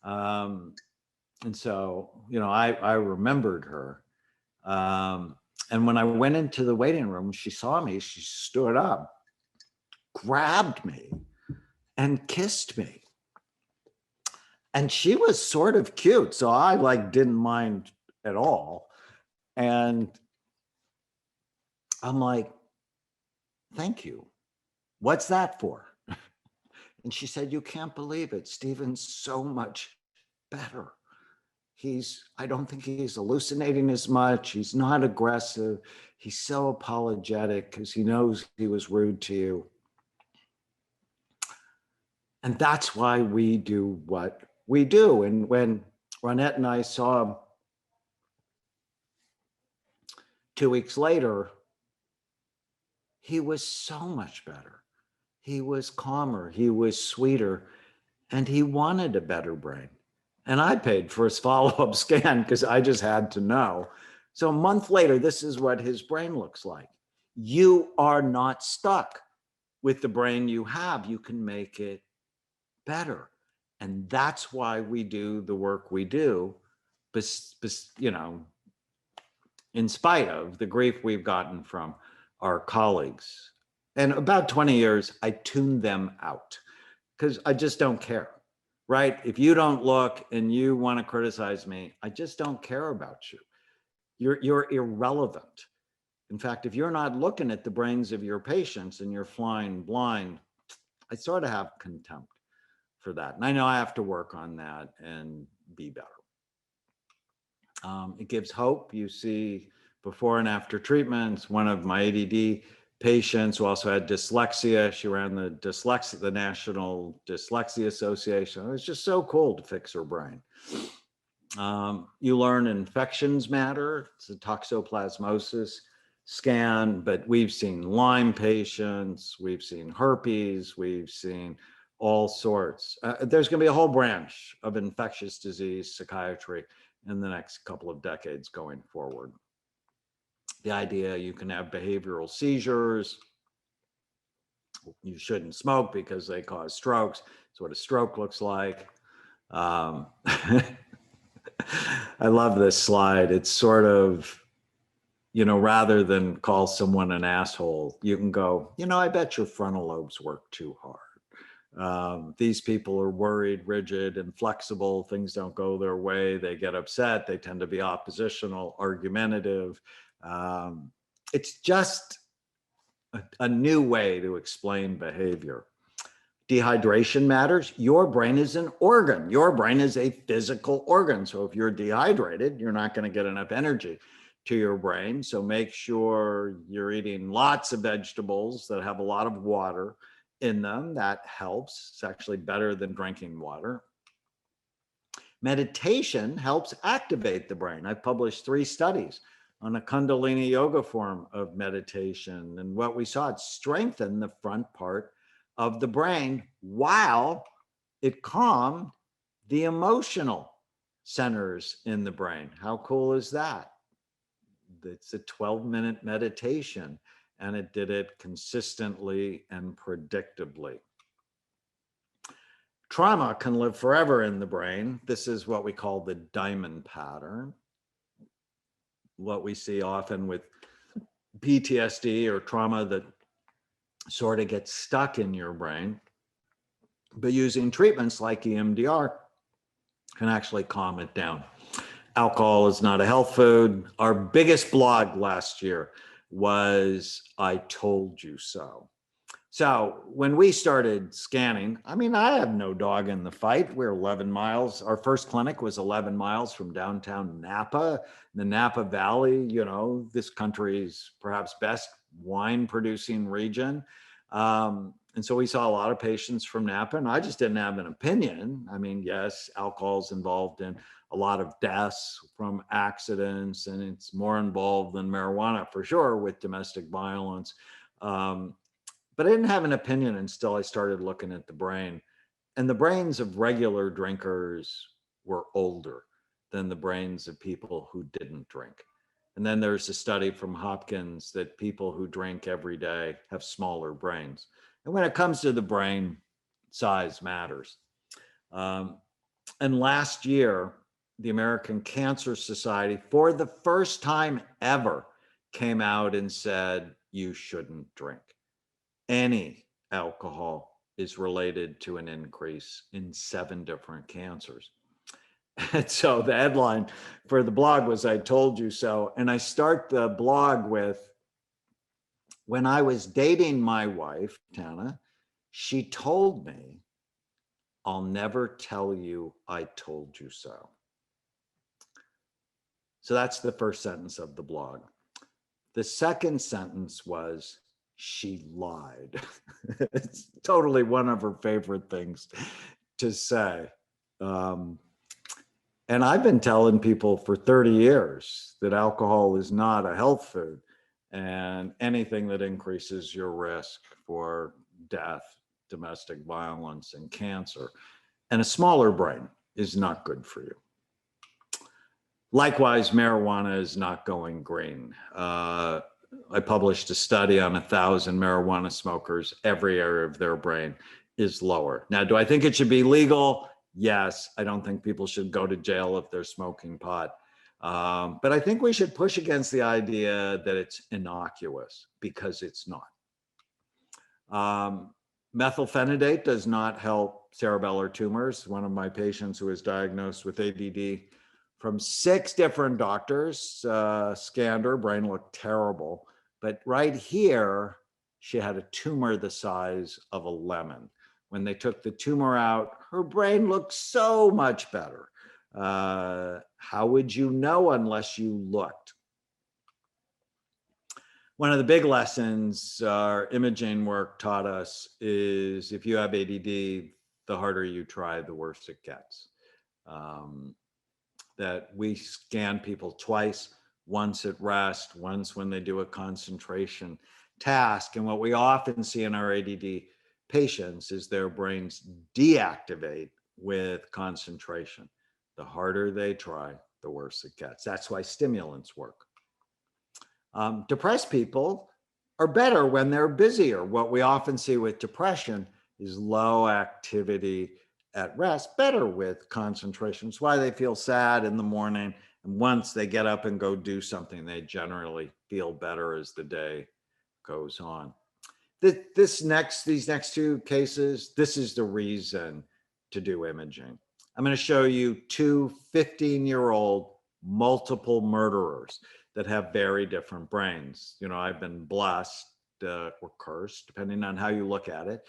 And so, you know, I remembered her. And when I went into the waiting room, she saw me, she stood up, grabbed me, and kissed me. And she was sort of cute, so I didn't mind at all. And I'm like, thank you. What's that for? And she said, you can't believe it. Stephen's so much better. I don't think he's hallucinating as much. He's not aggressive. He's so apologetic because he knows he was rude to you. And that's why we do what we do. And when Ronette and I saw him 2 weeks later, he was so much better. He was calmer, he was sweeter, and he wanted a better brain. And I paid for his follow-up scan because I just had to know. So a month later, this is what his brain looks like. You are not stuck with the brain you have. You can make it better. And that's why we do the work we do, you know, in spite of the grief we've gotten from our colleagues. And about 20 years, I tuned them out because I just don't care, right? If you don't look and you want to criticize me, I just don't care about you. You're irrelevant. In fact, if you're not looking at the brains of your patients and you're flying blind, I sort of have contempt for that. And I know I have to work on that and be better. It gives hope. You see before and after treatments. One of my ADD patients who also had dyslexia, she ran the National Dyslexia Association. It was just so cool to fix her brain. You learn infections matter. It's a toxoplasmosis scan, but we've seen Lyme patients, we've seen herpes, we've seen all sorts. There's going to be a whole branch of infectious disease psychiatry in the next couple of decades going forward. The idea you can have behavioral seizures. You shouldn't smoke because they cause strokes. That's what a stroke looks like. I love this slide. It's sort of, you know, rather than call someone an asshole, you can go, you know, I bet your frontal lobes work too hard. These people are worried, rigid, inflexible. Things don't go their way. They get upset. They tend to be oppositional, argumentative. It's just a new way to explain behavior. Dehydration matters. Your brain is an organ. Your brain is a physical organ. So if you're dehydrated, you're not going to get enough energy to your brain. So make sure you're eating lots of vegetables that have a lot of water in them. That helps. It's actually better than drinking water. Meditation helps activate the brain. I've published 3 studies on a Kundalini yoga form of meditation. And what we saw, it strengthened the front part of the brain while it calmed the emotional centers in the brain. How cool is that? It's a 12-minute meditation, and it did it consistently and predictably. Trauma can live forever in the brain. This is what we call the diamond pattern. What we see often with PTSD or trauma that sort of gets stuck in your brain, but using treatments like EMDR can actually calm it down. Alcohol is not a health food. Our biggest blog last year was I told you so. So when we started scanning, I mean, I have no dog in the fight. We're 11 miles. Our first clinic was 11 miles from downtown Napa, the Napa Valley, you know, this country's perhaps best wine producing region. And so we saw a lot of patients from Napa, and I just didn't have an opinion. I mean, yes, alcohol's involved in a lot of deaths from accidents, and it's more involved than marijuana for sure with domestic violence. But I didn't have an opinion until I started looking at the brain. And the brains of regular drinkers were older than the brains of people who didn't drink. And then there's a study from Hopkins that people who drink every day have smaller brains. And when it comes to the brain, size matters. And last year, the American Cancer Society, for the first time ever, came out and said, you shouldn't drink. Any alcohol is related to an increase in 7 different cancers. And so the headline for the blog was, I told you so. And I start the blog with, when I was dating my wife, Tana, she told me, I'll never tell you I told you so. So that's the first sentence of the blog. The second sentence was, she lied. It's totally one of her favorite things to say. And I've been telling people for 30 years that alcohol is not a health food, and anything that increases your risk for death, domestic violence, and cancer, and a smaller brain is not good for you. Likewise, marijuana is not going green. I published a study on 1,000 marijuana smokers. Every area of their brain is lower. Now, do I think it should be legal? Yes. I don't think people should go to jail if they're smoking pot. But I think we should push against the idea that it's innocuous, because it's not. Methylphenidate does not help cerebellar tumors. One of my patients who was diagnosed with ADD, from 6 different doctors, scanned her, brain looked terrible. But right here, she had a tumor the size of a lemon. When they took the tumor out, her brain looked so much better. How would you know unless you looked? One of the big lessons our imaging work taught us is, if you have ADD, the harder you try, the worse it gets. That we scan people twice, once at rest, once when they do a concentration task. And what we often see in our ADD patients is their brains deactivate with concentration. The harder they try, the worse it gets. That's why stimulants work. Depressed people are better when they're busier. What we often see with depression is low activity at rest, better with concentration. It's why they feel sad in the morning. And once they get up and go do something, they generally feel better as the day goes on. These next 2 cases, this is the reason to do imaging. I'm going to show you 2 15-year-old multiple murderers that have very different brains. You know, I've been blessed or cursed, depending on how you look at it.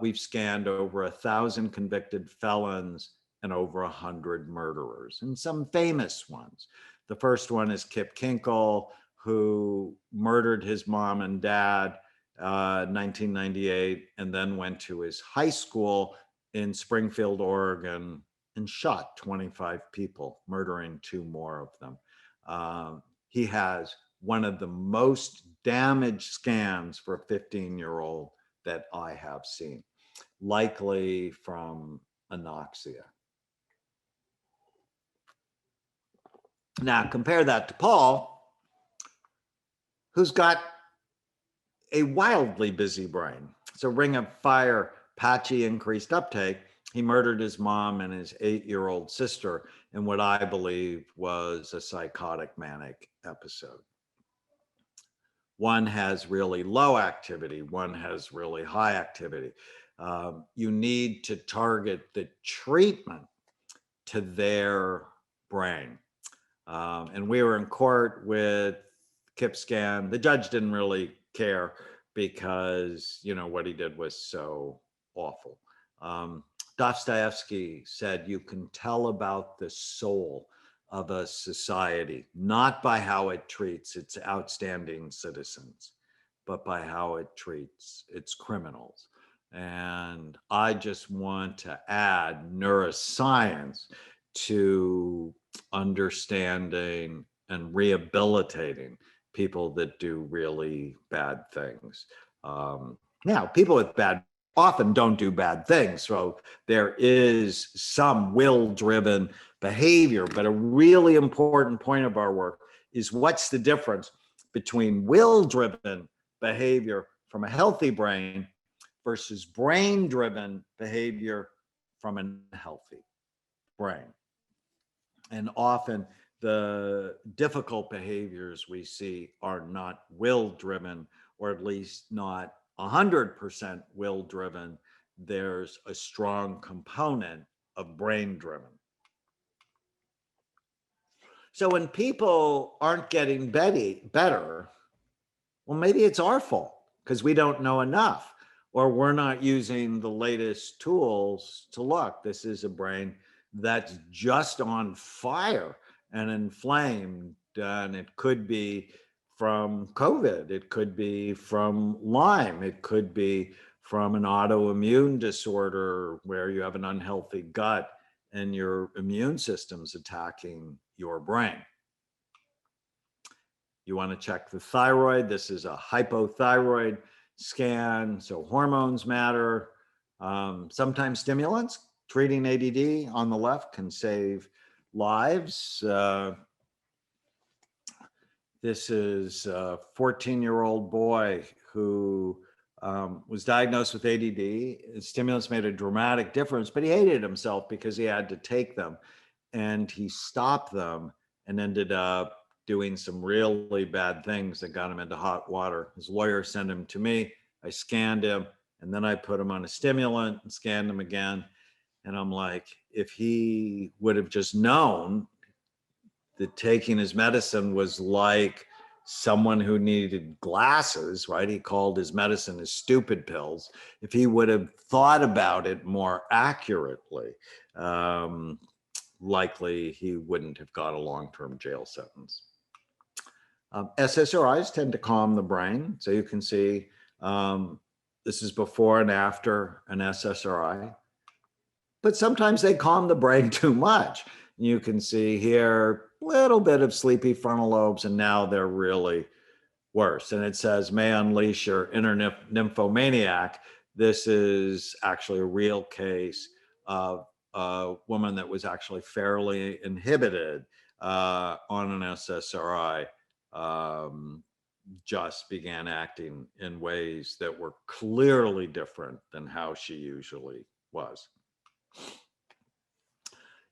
We've scanned over 1,000 convicted felons and over 100 murderers, and some famous ones. The first one is Kip Kinkle, who murdered his mom and dad 1998, and then went to his high school in Springfield, Oregon, and shot 25 people, murdering 2 more of them. He has one of the most damaged scans for a 15-year-old that I have seen, likely from anoxia. Now compare that to Paul, who's got a wildly busy brain. It's a ring of fire, patchy increased uptake. He murdered his mom and his 8-year-old sister in what I believe was a psychotic manic episode. One has really low activity, one has really high activity. You need to target the treatment to their brain. And we were in court with Kip scan. The judge didn't really care, because, you know, what he did was so awful. Dostoevsky said, you can tell about the soul of a society, not by how it treats its outstanding citizens, but by how it treats its criminals. And I just want to add neuroscience to understanding and rehabilitating people that do really bad things. Now, people with bad often don't do bad things. So there is some will-driven behavior, but a really important point of our work is what's the difference between will-driven behavior from a healthy brain versus brain-driven behavior from a healthy brain. And often the difficult behaviors we see are not will-driven, or at least not 100% will-driven. There's a strong component of brain-driven. So when people aren't getting better, well, maybe it's our fault because we don't know enough, or we're not using the latest tools to look. This is a brain that's just on fire and inflamed, and it could be from COVID, it could be from Lyme, it could be from an autoimmune disorder where you have an unhealthy gut and your immune system's attacking your brain. You want to check the thyroid. This is a hypothyroid scan, so hormones matter. Sometimes stimulants. Treating ADD on the left can save lives. This is a 14-year-old boy who was diagnosed with ADD. Stimulants made a dramatic difference, but he hated himself because he had to take them. And he stopped them and ended up doing some really bad things that got him into hot water. His lawyer sent him to me. I scanned him, and then I put him on a stimulant and scanned him again. And I'm like, if he would have just known that taking his medicine was like someone who needed glasses, right? He called his medicine his stupid pills. If he would have thought about it more accurately, likely he wouldn't have got a long-term jail sentence. SSRIs tend to calm the brain. So you can see this is before and after an SSRI. But sometimes they calm the brain too much. You can see here a little bit of sleepy frontal lobes, and now they're really worse. And it says, may unleash your inner nymphomaniac. This is actually a real case of a woman that was actually fairly inhibited on an SSRI, just began acting in ways that were clearly different than how she usually was.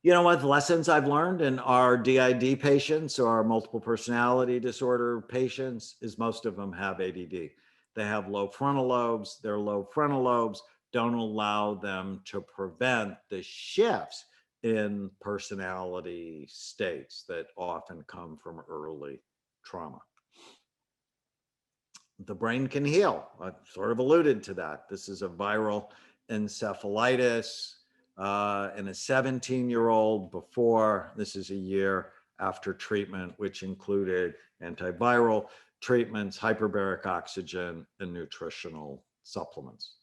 You know what lessons I've learned in our DID patients or our multiple personality disorder patients is most of them have ADD. They have low frontal lobes. Their low frontal lobes don't allow them to prevent the shifts in personality states that often come from early trauma. The brain can heal. I sort of alluded to that. This is a viral encephalitis in a 17-year-old before. This is a year after treatment, which included antiviral treatments, hyperbaric oxygen, and nutritional supplements.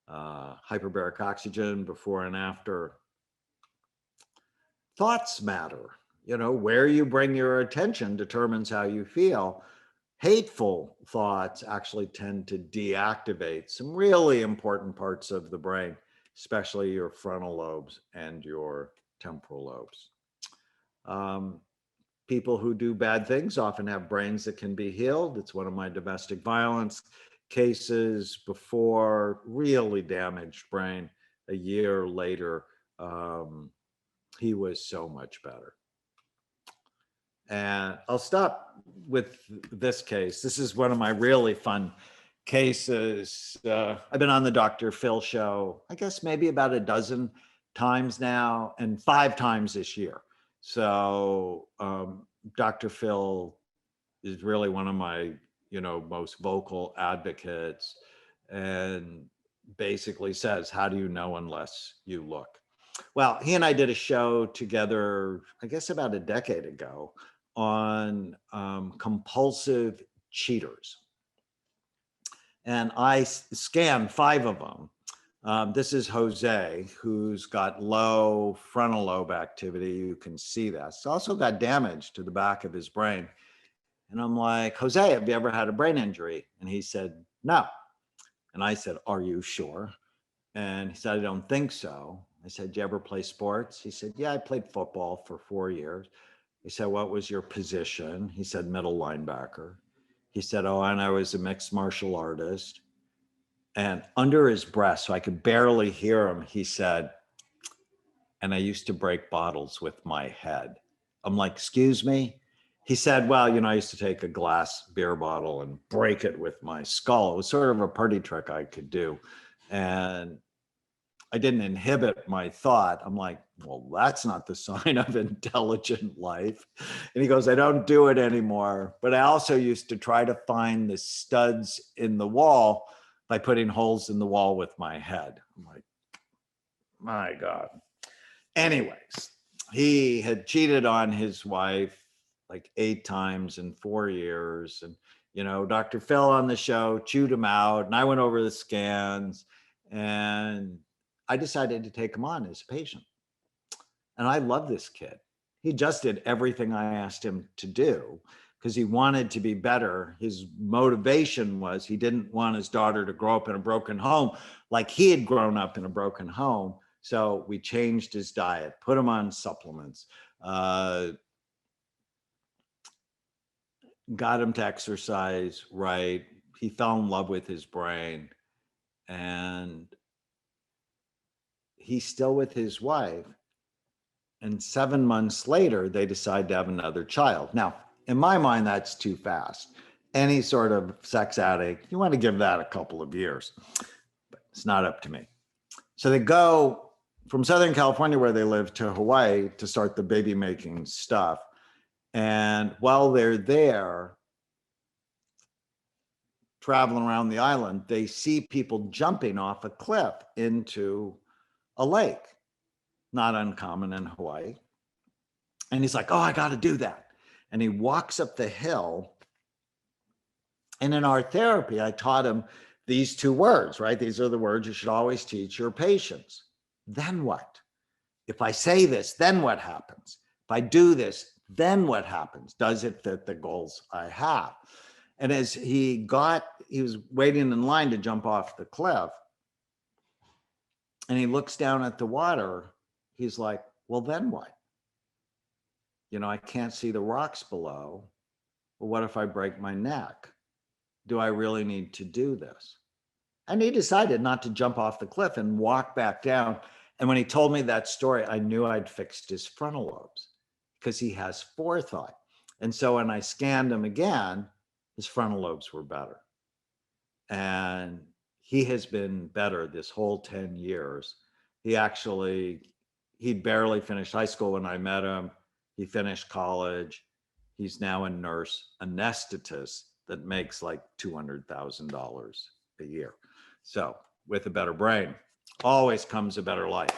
Hyperbaric oxygen before and after. Thoughts matter. You know, where you bring your attention determines how you feel. Hateful thoughts actually tend to deactivate some really important parts of the brain, especially your frontal lobes and your temporal lobes. People who do bad things often have brains that can be healed. It's one of my domestic violence cases before, really damaged brain. A year later, he was so much better. And I'll stop with this case. This is one of my really fun cases. I've been on the Dr. Phil show, I guess maybe about a dozen times now, and 5 times this year. So Dr. Phil is really one of my most vocal advocates, and basically says, how do you know unless you look? Well, he and I did a show together, I guess about a decade ago, on compulsive cheaters. And I scanned 5 of them. This is Jose, who's got low frontal lobe activity. You can see that. He's also got damage to the back of his brain. And I'm like, Jose, have you ever had a brain injury? And he said, no. And I said, are you sure? And he said, I don't think so. I said, do you ever play sports? He said, yeah, I played football for 4 years. I said, what was your position? He said, middle linebacker. He said, oh, and I was a mixed martial artist. And under his breath, so I could barely hear him, he said, and I used to break bottles with my head. I'm like, excuse me? He said, well, I used to take a glass beer bottle and break it with my skull. It was sort of a party trick I could do. And I didn't inhibit my thought. I'm like, well, that's not the sign of intelligent life. And he goes, I don't do it anymore. But I also used to try to find the studs in the wall by putting holes in the wall with my head. I'm like, my God. Anyways, he had cheated on his wife like 8 times in 4 years. And, Dr. Phil on the show chewed him out. And I went over the scans, and I decided to take him on as a patient. And I love this kid. He just did everything I asked him to do because he wanted to be better. His motivation was he didn't want his daughter to grow up in a broken home like he had grown up in a broken home. So we changed his diet, put him on supplements, got him to exercise right. He fell in love with his brain, and he's still with his wife. And 7 months later, they decide to have another child. Now, in my mind, that's too fast. Any sort of sex addict, you want to give that a couple of years, but it's not up to me. So they go from Southern California, where they live, to Hawaii to start the baby making stuff. And while they're there, traveling around the island, they see people jumping off a cliff into a lake. Not uncommon in Hawaii. And he's like, oh, I got to do that. And he walks up the hill. And in our therapy, I taught him these 2 words, right? These are the words you should always teach your patients. Then what? If I say this, then what happens? If I do this, then what happens? Does it fit the goals I have? And as he was waiting in line to jump off the cliff, and he looks down at the water, he's like, well, then what? I can't see the rocks below. Well, what if I break my neck? Do I really need to do this? And he decided not to jump off the cliff and walk back down. And when he told me that story, I knew I'd fixed his frontal lobes because he has forethought. And so when I scanned him again, his frontal lobes were better. And he has been better this whole 10 years. He'd barely finished high school when I met him. He finished college. He's now a nurse anesthetist that makes like $200,000 a year. So with a better brain, always comes a better life.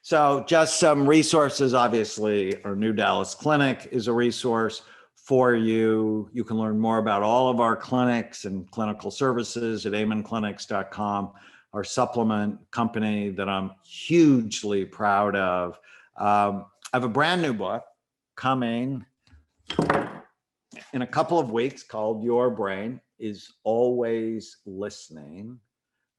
So just some resources. Obviously, our new Dallas clinic is a resource for you. You can learn more about all of our clinics and clinical services at amenclinics.com, our supplement company that I'm hugely proud of. I have a brand new book coming in a couple of weeks called Your Brain is Always Listening.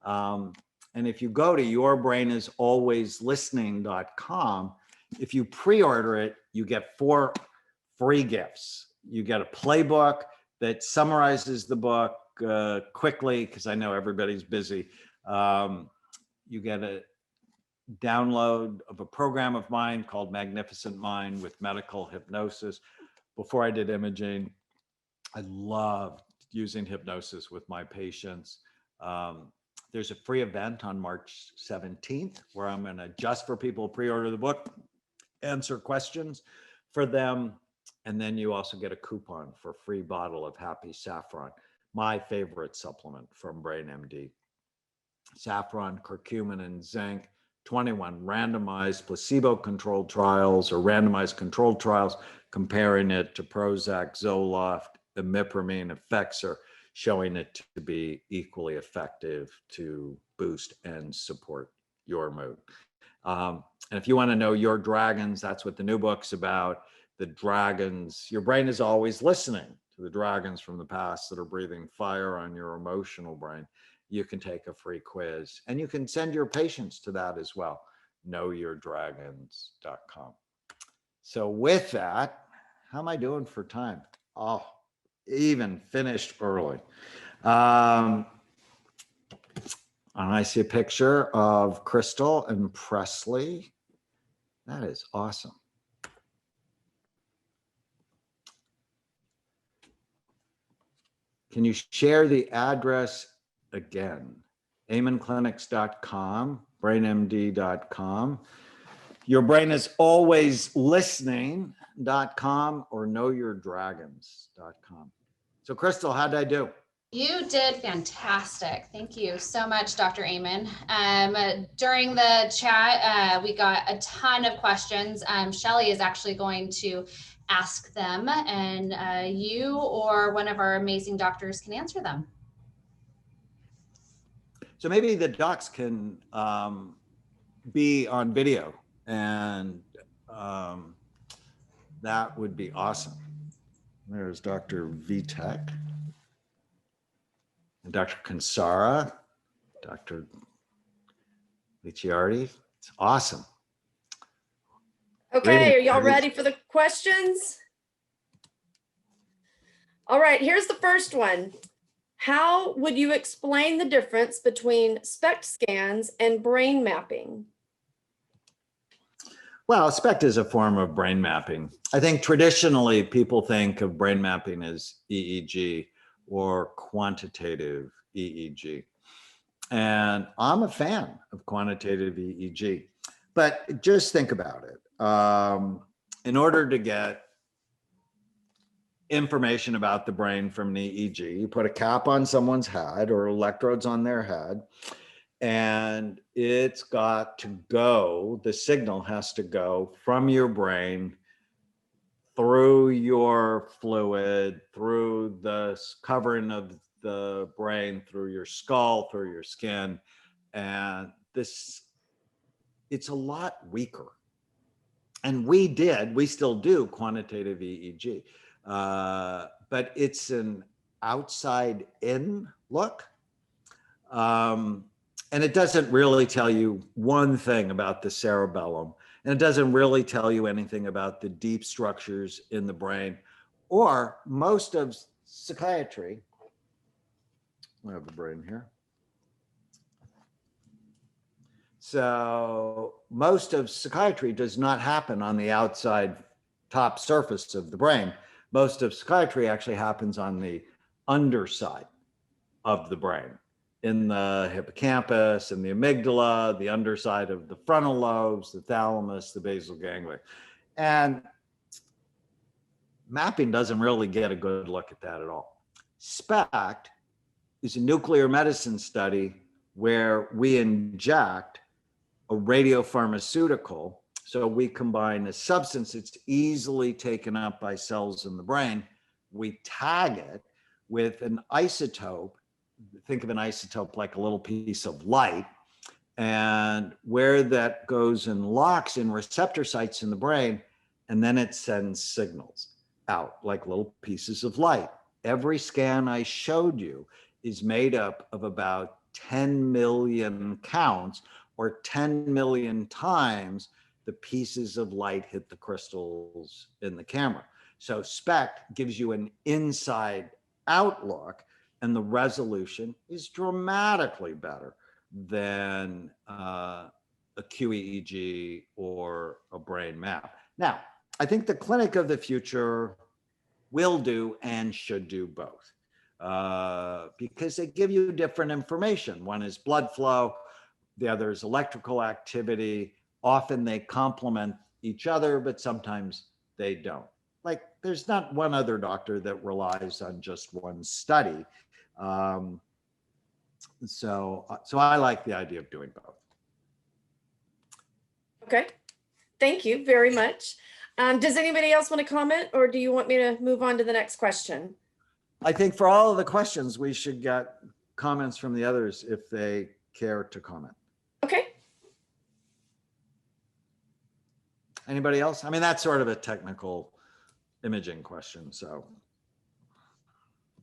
And if you go to yourbrainisalwayslistening.com, if you pre-order it, you get 4 free gifts. You get a playbook that summarizes the book quickly, because I know everybody's busy. You get a download of a program of mine called Magnificent Mind with medical hypnosis. Before I did imaging, I loved using hypnosis with my patients. There's a free event on March 17th where I'm going to, just for people who pre-order the book, answer questions for them. And then you also get a coupon for a free bottle of Happy Saffron. my favorite supplement from BrainMD. Saffron, curcumin, and zinc, 21 randomized placebo-controlled trials or randomized controlled trials comparing it to Prozac, Zoloft, imipramine, Effexor, showing it to be equally effective to boost and support your mood. And if you want to know your dragons, that's what the new book's about. The dragons, your brain is always listening to the dragons from the past that are breathing fire on your emotional brain. You can take a free quiz and you can send your patients to that as well. knowyourdragons.com. So with that, how am I doing for time? Oh, even finished early. And I see a picture of Crystal and Presley. That is awesome. Can you share the address again? amenclinics.com, brainmd.com. Your brain is always listening.com or knowyourdragons.com. So Crystal, how did I do? You did fantastic. Thank you so much, Dr. Amen. During the chat, we got a ton of questions. Shelly is actually going to ask them, and you or one of our amazing doctors can answer them. So maybe the docs can be on video, and that would be awesome. There's Dr. Witek. And Dr. Kinsara, Dr. Licciardi. It's awesome. Okay, are y'all ready for the questions? All right, here's the first one. How would you explain the difference between SPECT scans and brain mapping? Well, SPECT is a form of brain mapping. I think traditionally people think of brain mapping as EEG or quantitative EEG. And I'm a fan of quantitative EEG, but just think about it. In order to get information about the brain from an EEG, you put a cap on someone's head or electrodes on their head, and it's got to go, the signal has to go from your brain through your fluid, through the covering of the brain, through your skull, through your skin. And it's a lot weaker. And we still do quantitative EEG, but it's an outside in look. And it doesn't really tell you one thing about the cerebellum. And it doesn't really tell you anything about the deep structures in the brain or most of psychiatry. We have the brain here. So most of psychiatry does not happen on the outside top surface of the brain. Most of psychiatry actually happens on the underside of the brain, in the hippocampus and the amygdala, the underside of the frontal lobes, the thalamus, the basal ganglia. And mapping doesn't really get a good look at that at all. SPECT is a nuclear medicine study where we inject a radiopharmaceutical. So we combine a substance that's easily taken up by cells in the brain. We tag it with an isotope. Think of an isotope like a little piece of light, and where that goes and locks in receptor sites in the brain, and then it sends signals out like little pieces of light. Every scan I showed you is made up of about 10 million counts, or 10 million times the pieces of light hit the crystals in the camera. So SPECT gives you an inside outlook, and the resolution is dramatically better than a QEEG or a brain map. Now, I think the clinic of the future will do and should do both because they give you different information. One is blood flow, the other is electrical activity. Often they complement each other, but sometimes they don't. Like there's not one other doctor that relies on just one study. So I like the idea of doing both. Okay, thank you very much. Does anybody else want to comment, or do you want me to move on to the next question? I think for all of the questions, we should get comments from the others if they care to comment. Okay. Anybody else? I mean, that's sort of a technical imaging question, so.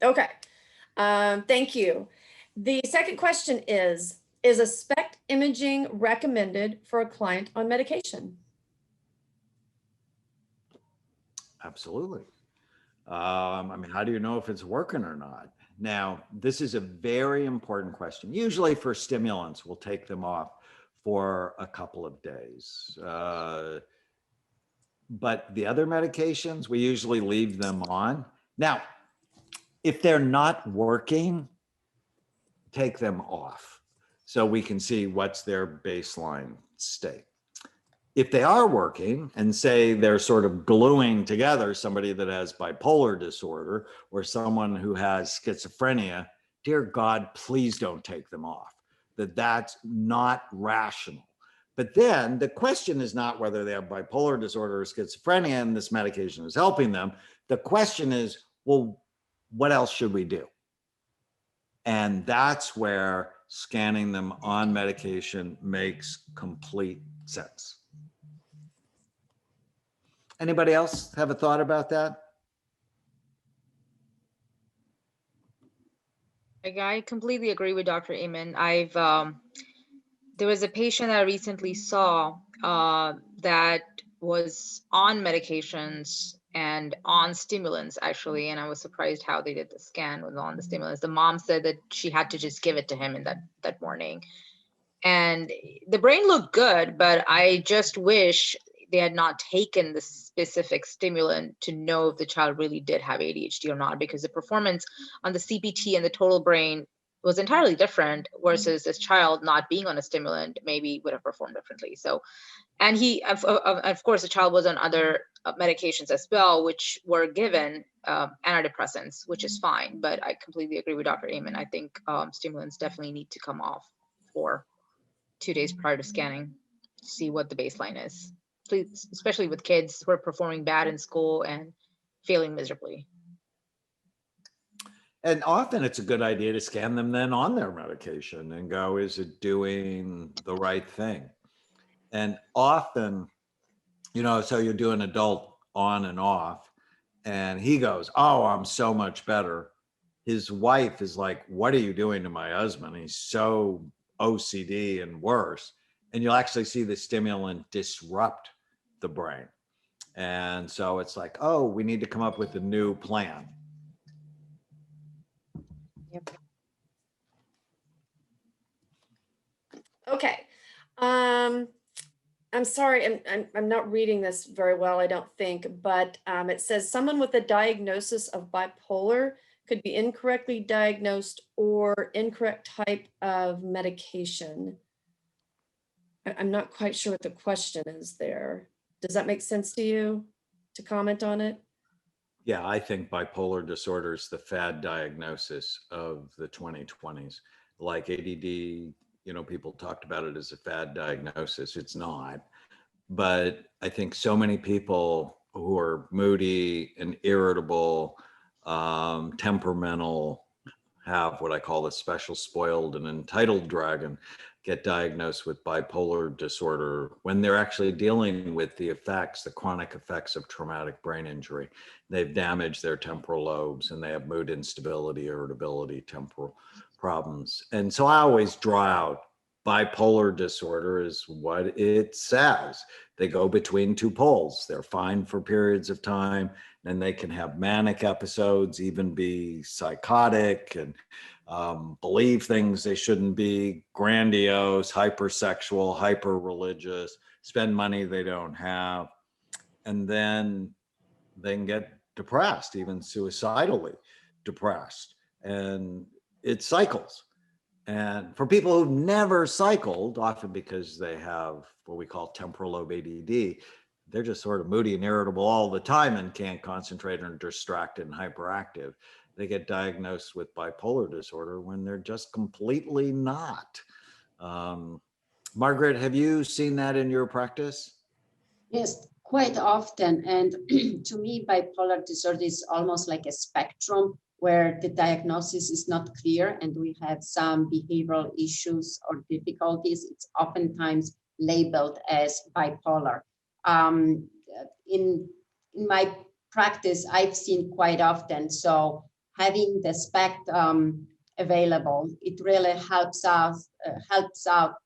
Okay, thank you. The second question is a SPECT imaging recommended for a client on medication? Absolutely. I mean, how do you know if it's working or not? Now, this is a very important question. Usually for stimulants, we'll take them off for a couple of days. But the other medications, we usually leave them on. Now, if they're not working, take them off so we can see what's their baseline state. If they are working and say they're sort of gluing together somebody that has bipolar disorder or someone who has schizophrenia, dear God, please don't take them off. That's not rational. But then the question is not whether they have bipolar disorder or schizophrenia and this medication is helping them. The question is, well, what else should we do? And that's where scanning them on medication makes complete sense. Anybody else have a thought about that? I completely agree with Dr. Amen. There was a patient I recently saw that was on medications and on stimulants actually, and I was surprised how they did the scan with on the stimulants. The mom said that she had to just give it to him in that morning, and the brain looked good, but I just wish they had not taken the specific stimulant to know if the child really did have ADHD or not, because the performance on the CBT and the total brain was entirely different versus this child not being on a stimulant maybe would have performed differently. So, and he, of course, the child was on other medications as well, which were given antidepressants, which is fine. But I completely agree with Dr. Amen. I think stimulants definitely need to come off for 2 days prior to scanning to see what the baseline is, please, especially with kids who are performing bad in school and failing miserably. And often it's a good idea to scan them then on their medication and go, is it doing the right thing? And often, you know, so you do an adult on and off, and he goes, oh, I'm so much better. His wife is like, what are you doing to my husband? He's so OCD and worse. And you'll actually see the stimulant disrupt the brain. And so it's like, oh, we need to come up with a new plan. Yep. Okay. I'm sorry, I'm not reading this very well, I don't think, but it says someone with a diagnosis of bipolar could be incorrectly diagnosed or incorrect type of medication. I'm not quite sure what the question is there. Does that make sense to you to comment on it? Yeah, I think bipolar disorder is the fad diagnosis of the 2020s. Like ADD, you know, people talked about it as a fad diagnosis. It's not. But I think so many people who are moody and irritable, temperamental, have what I call the special spoiled and entitled dragon, get diagnosed with bipolar disorder when they're actually dealing with the effects, the chronic effects of traumatic brain injury. They've damaged their temporal lobes and they have mood instability, irritability, temporal problems. And so I always draw out bipolar disorder is what it says. They go between two poles. They're fine for periods of time, and they can have manic episodes, even be psychotic and believe things they shouldn't be, grandiose, hypersexual, hyper-religious, spend money they don't have, and then they can get depressed, even suicidally depressed, and it cycles. And for people who've never cycled, often because they have what we call temporal lobe ADD, they're just sort of moody and irritable all the time and can't concentrate and are distracted and hyperactive. they get diagnosed with bipolar disorder when they're just completely not. Margaret, have you seen that in your practice? Yes, quite often. And to me, bipolar disorder is almost like a spectrum where the diagnosis is not clear and we have some behavioral issues or difficulties. It's oftentimes labeled as bipolar. Um, in my practice, I've seen quite often. So having the Spect available, it really helps out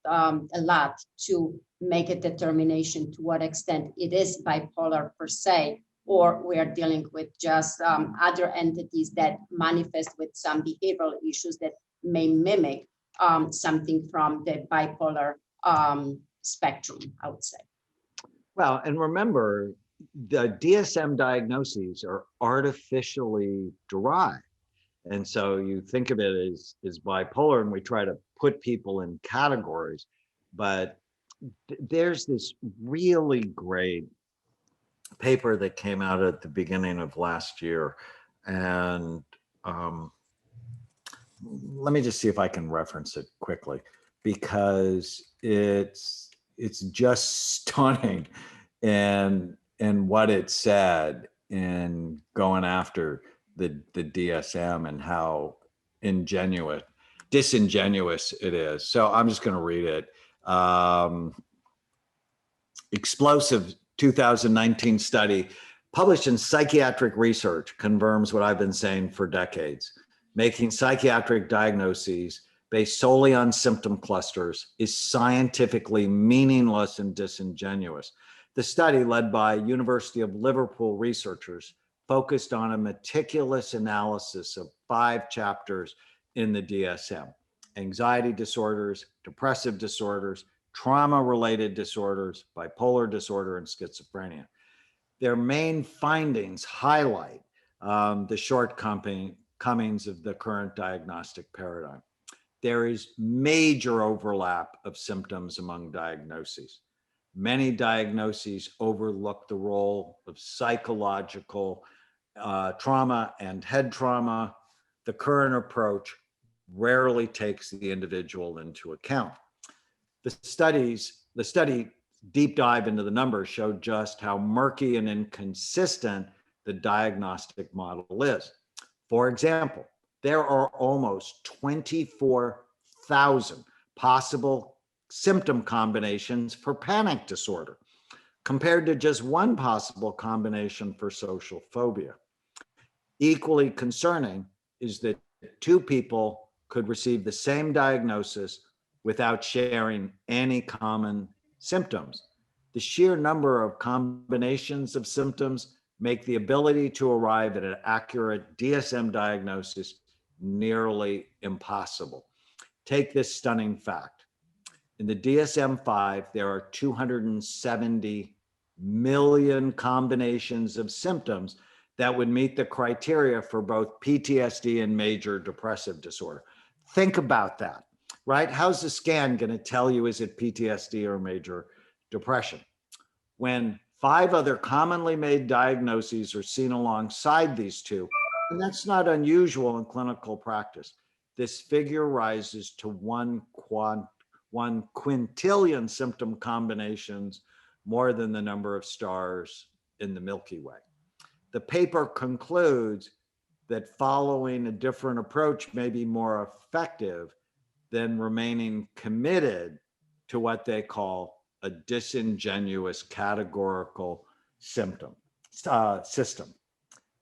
a lot to make a determination to what extent it is bipolar per se, or we are dealing with just other entities that manifest with some behavioral issues that may mimic something from the bipolar spectrum, I would say. Well, and remember, the DSM diagnoses are artificially derived. And so you think of it as bipolar, and we try to put people in categories, but there's this really great paper that came out at the beginning of last year. And let me just see if I can reference it quickly, because it's just stunning and what it said in going after the DSM and how disingenuous it is. So I'm just going to read it. Explosive 2019 study published in Psychiatric Research confirms what I've been saying for decades. Making psychiatric diagnoses based solely on symptom clusters is scientifically meaningless and disingenuous. The study, led by University of Liverpool researchers, focused on a meticulous analysis of 5 chapters in the DSM: anxiety disorders, depressive disorders, trauma-related disorders, bipolar disorder, and schizophrenia. Their main findings highlight the shortcomings of the current diagnostic paradigm. There is major overlap of symptoms among diagnoses. Many diagnoses overlook the role of psychological trauma and head trauma. The current approach rarely takes the individual into account. The study deep dive into the numbers showed just how murky and inconsistent the diagnostic model is. For example, there are almost 24,000 possible symptom combinations for panic disorder, compared to just one possible combination for social phobia. Equally concerning is that 2 people could receive the same diagnosis without sharing any common symptoms. The sheer number of combinations of symptoms make the ability to arrive at an accurate DSM diagnosis nearly impossible. Take this stunning fact. In the DSM-5, there are 270 million combinations of symptoms that would meet the criteria for both PTSD and major depressive disorder. Think about that, right? How's the scan going to tell you, is it PTSD or major depression? When 5 other commonly made diagnoses are seen alongside these 2, and that's not unusual in clinical practice, this figure rises to 1 quintillion symptom combinations, more than the number of stars in the Milky Way. The paper concludes that following a different approach may be more effective than remaining committed to what they call a disingenuous categorical system.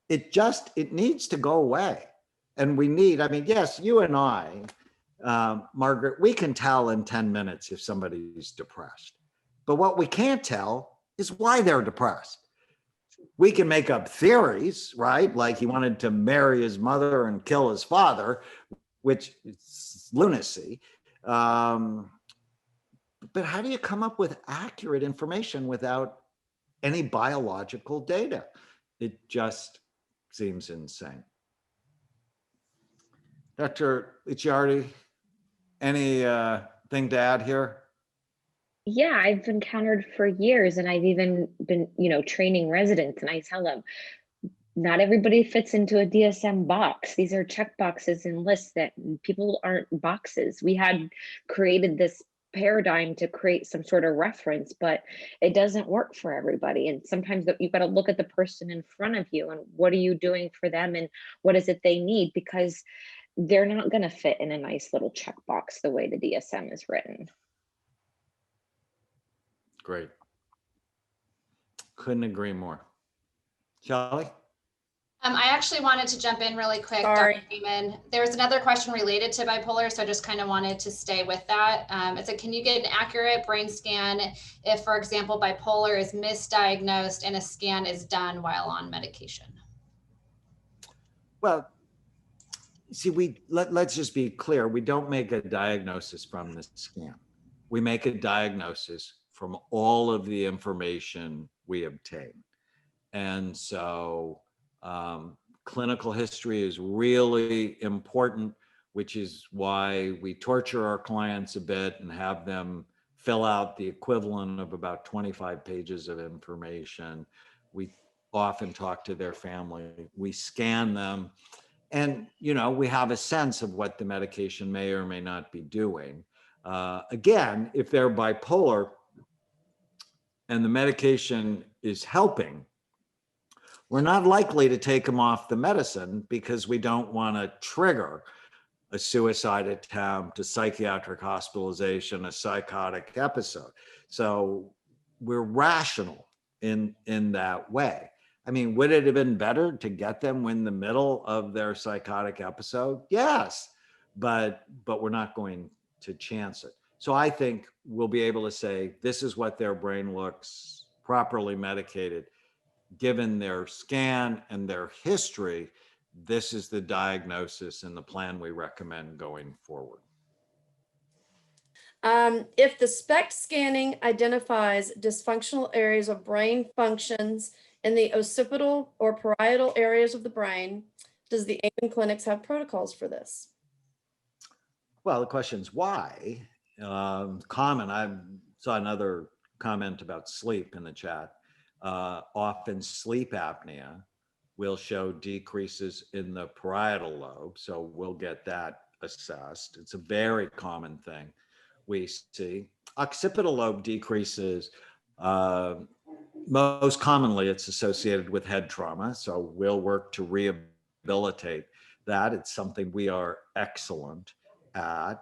It needs to go away. And we need, I mean, yes, you and I, Margaret, we can tell in 10 minutes if somebody's depressed. But what we can't tell is why they're depressed. We can make up theories, right? Like he wanted to marry his mother and kill his father, which is lunacy. But how do you come up with accurate information without any biological data? It just seems insane. Dr. Licciardi, any thing to add here? Yeah, I've encountered for years, and I've even been, training residents, and I tell them, not everybody fits into a DSM box. These are check boxes and lists that people aren't boxes. We had created this paradigm to create some sort of reference, but it doesn't work for everybody. And sometimes you've got to look at the person in front of you and what are you doing for them and what is it they need, because they're not going to fit in a nice little checkbox the way the DSM is written. Great. Couldn't agree more. Shelley? I actually wanted to jump in really quick, Sorry. Dr. Freeman. There was another question related to bipolar, so I just kind of wanted to stay with that. It said, can you get an accurate brain scan if, for example, bipolar is misdiagnosed and a scan is done while on medication? Well, see, let's just be clear. We don't make a diagnosis from the scan. We make a diagnosis from all of the information we obtain. And so clinical history is really important, which is why we torture our clients a bit and have them fill out the equivalent of about 25 pages of information. We often talk to their family, we scan them, and we have a sense of what the medication may or may not be doing. Again, if they're bipolar and the medication is helping, we're not likely to take them off the medicine because we don't want to trigger a suicide attempt, a psychiatric hospitalization, a psychotic episode. So we're rational in that way. I mean, would it have been better to get them in the middle of their psychotic episode? Yes, but we're not going to chance it. So I think we'll be able to say, this is what their brain looks properly medicated. Given their scan and their history, this is the diagnosis and the plan we recommend going forward. If the SPECT scanning identifies dysfunctional areas of brain functions in the occipital or parietal areas of the brain, does the Amen clinics have protocols for this? Well, the question is why? Common, I saw another comment about sleep in the chat. Often sleep apnea will show decreases in the parietal lobe, so we'll get that assessed. It's a very common thing we see. Occipital lobe decreases, most commonly it's associated with head trauma, so we'll work to rehabilitate that. It's something we are excellent at,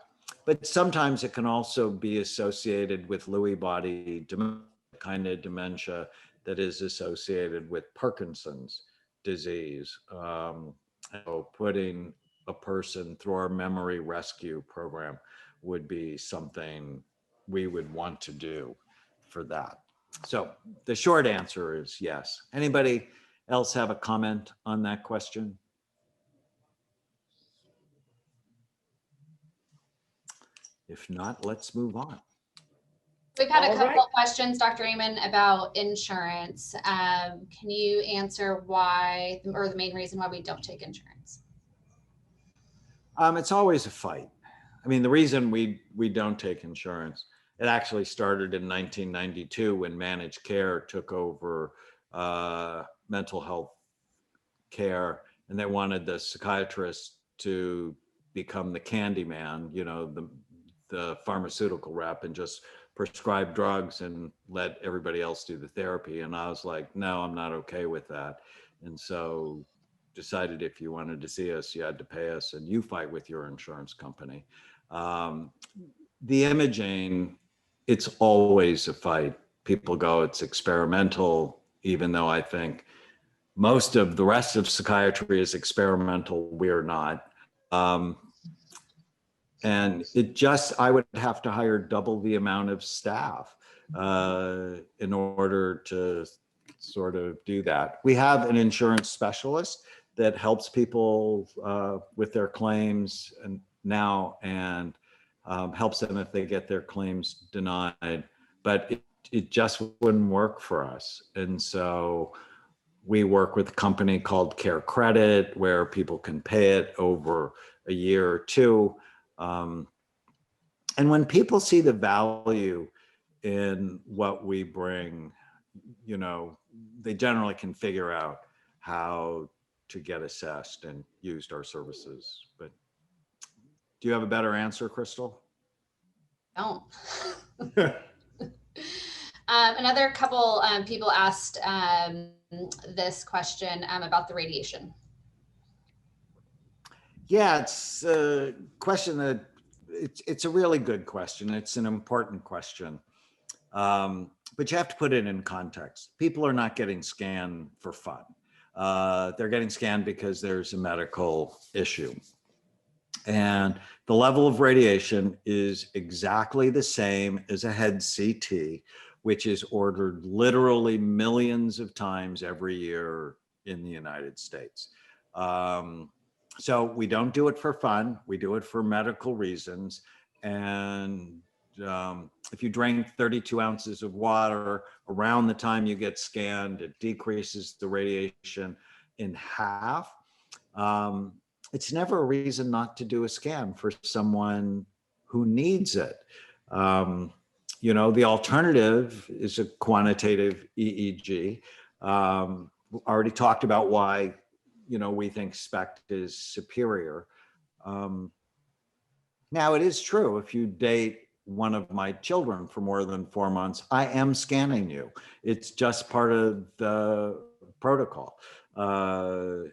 but sometimes it can also be associated with Lewy body dementia, kind of dementia that is associated with Parkinson's disease. So putting a person through our memory rescue program would be something we would want to do for that. So the short answer is yes. Anybody else have a comment on that question? If not, let's move on. We've had a couple of questions, Dr. Amen, about insurance. Can you answer why, or the main reason why we don't take insurance? It's always a fight. I mean, the reason we don't take insurance, it actually started in 1992 when managed care took over mental health care, and they wanted the psychiatrist to become the candy man, the pharmaceutical rep, and just prescribe drugs and let everybody else do the therapy. And I was like, no, I'm not okay with that. And so decided if you wanted to see us, you had to pay us and you fight with your insurance company. The imaging, it's always a fight. People go, it's experimental, even though I think most of the rest of psychiatry is experimental, we're not. And I would have to hire double the amount of staff in order to sort of do that. We have an insurance specialist that helps people with their claims and helps them if they get their claims denied, but it just wouldn't work for us. And so we work with a company called Care Credit where people can pay it over a year or two. And when people see the value in what we bring, they generally can figure out how to get assessed and used our services. But do you have a better answer, Crystal? Don't. Another couple people asked this question about the radiation. Yeah, it's a question that it's a really good question. It's an important question. But you have to put it in context. People are not getting scanned for fun. They're getting scanned because there's a medical issue. And the level of radiation is exactly the same as a head CT, which is ordered literally millions of times every year in the United States. So we don't do it for fun. We do it for medical reasons. And if you drink 32 ounces of water around the time you get scanned, it decreases the radiation in half. It's never a reason not to do a scan for someone who needs it. You know, the alternative is a quantitative EEG. Already talked about why, you know, we think Spect is superior. Now, it is true, if you date one of my children for more than 4 months, I am scanning you. It's just part of the protocol. And,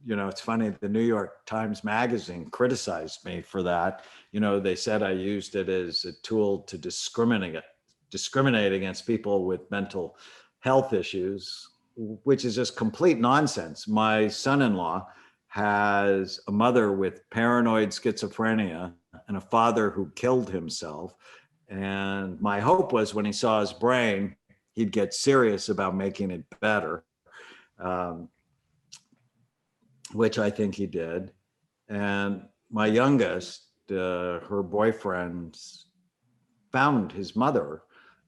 you know, it's funny, the New York Times Magazine criticized me for that. You know, they said I used it as a tool to discriminate against people with mental health issues, which is just complete nonsense. My son-in-law has a mother with paranoid schizophrenia and a father who killed himself. And my hope was when he saw his brain, he'd get serious about making it better, which I think he did. And my youngest, her boyfriend found his mother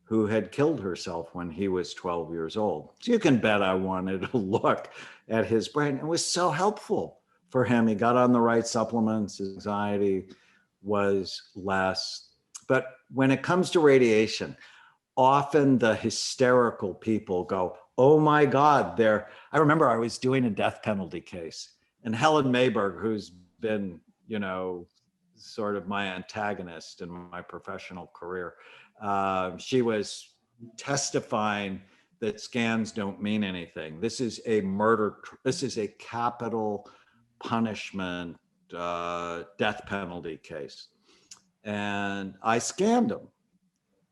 who had killed herself when he was 12 years old. So you can bet I wanted to look at his brain. It was so helpful for him. He got on the right supplements, his anxiety was less. But when it comes to radiation, often the hysterical people go, oh my God, I remember I was doing a death penalty case, and Helen Mayberg, who's been, you know, sort of my antagonist in my professional career, she was testifying that scans don't mean anything. This is a murder, this is a capital punishment death penalty case. And I scanned him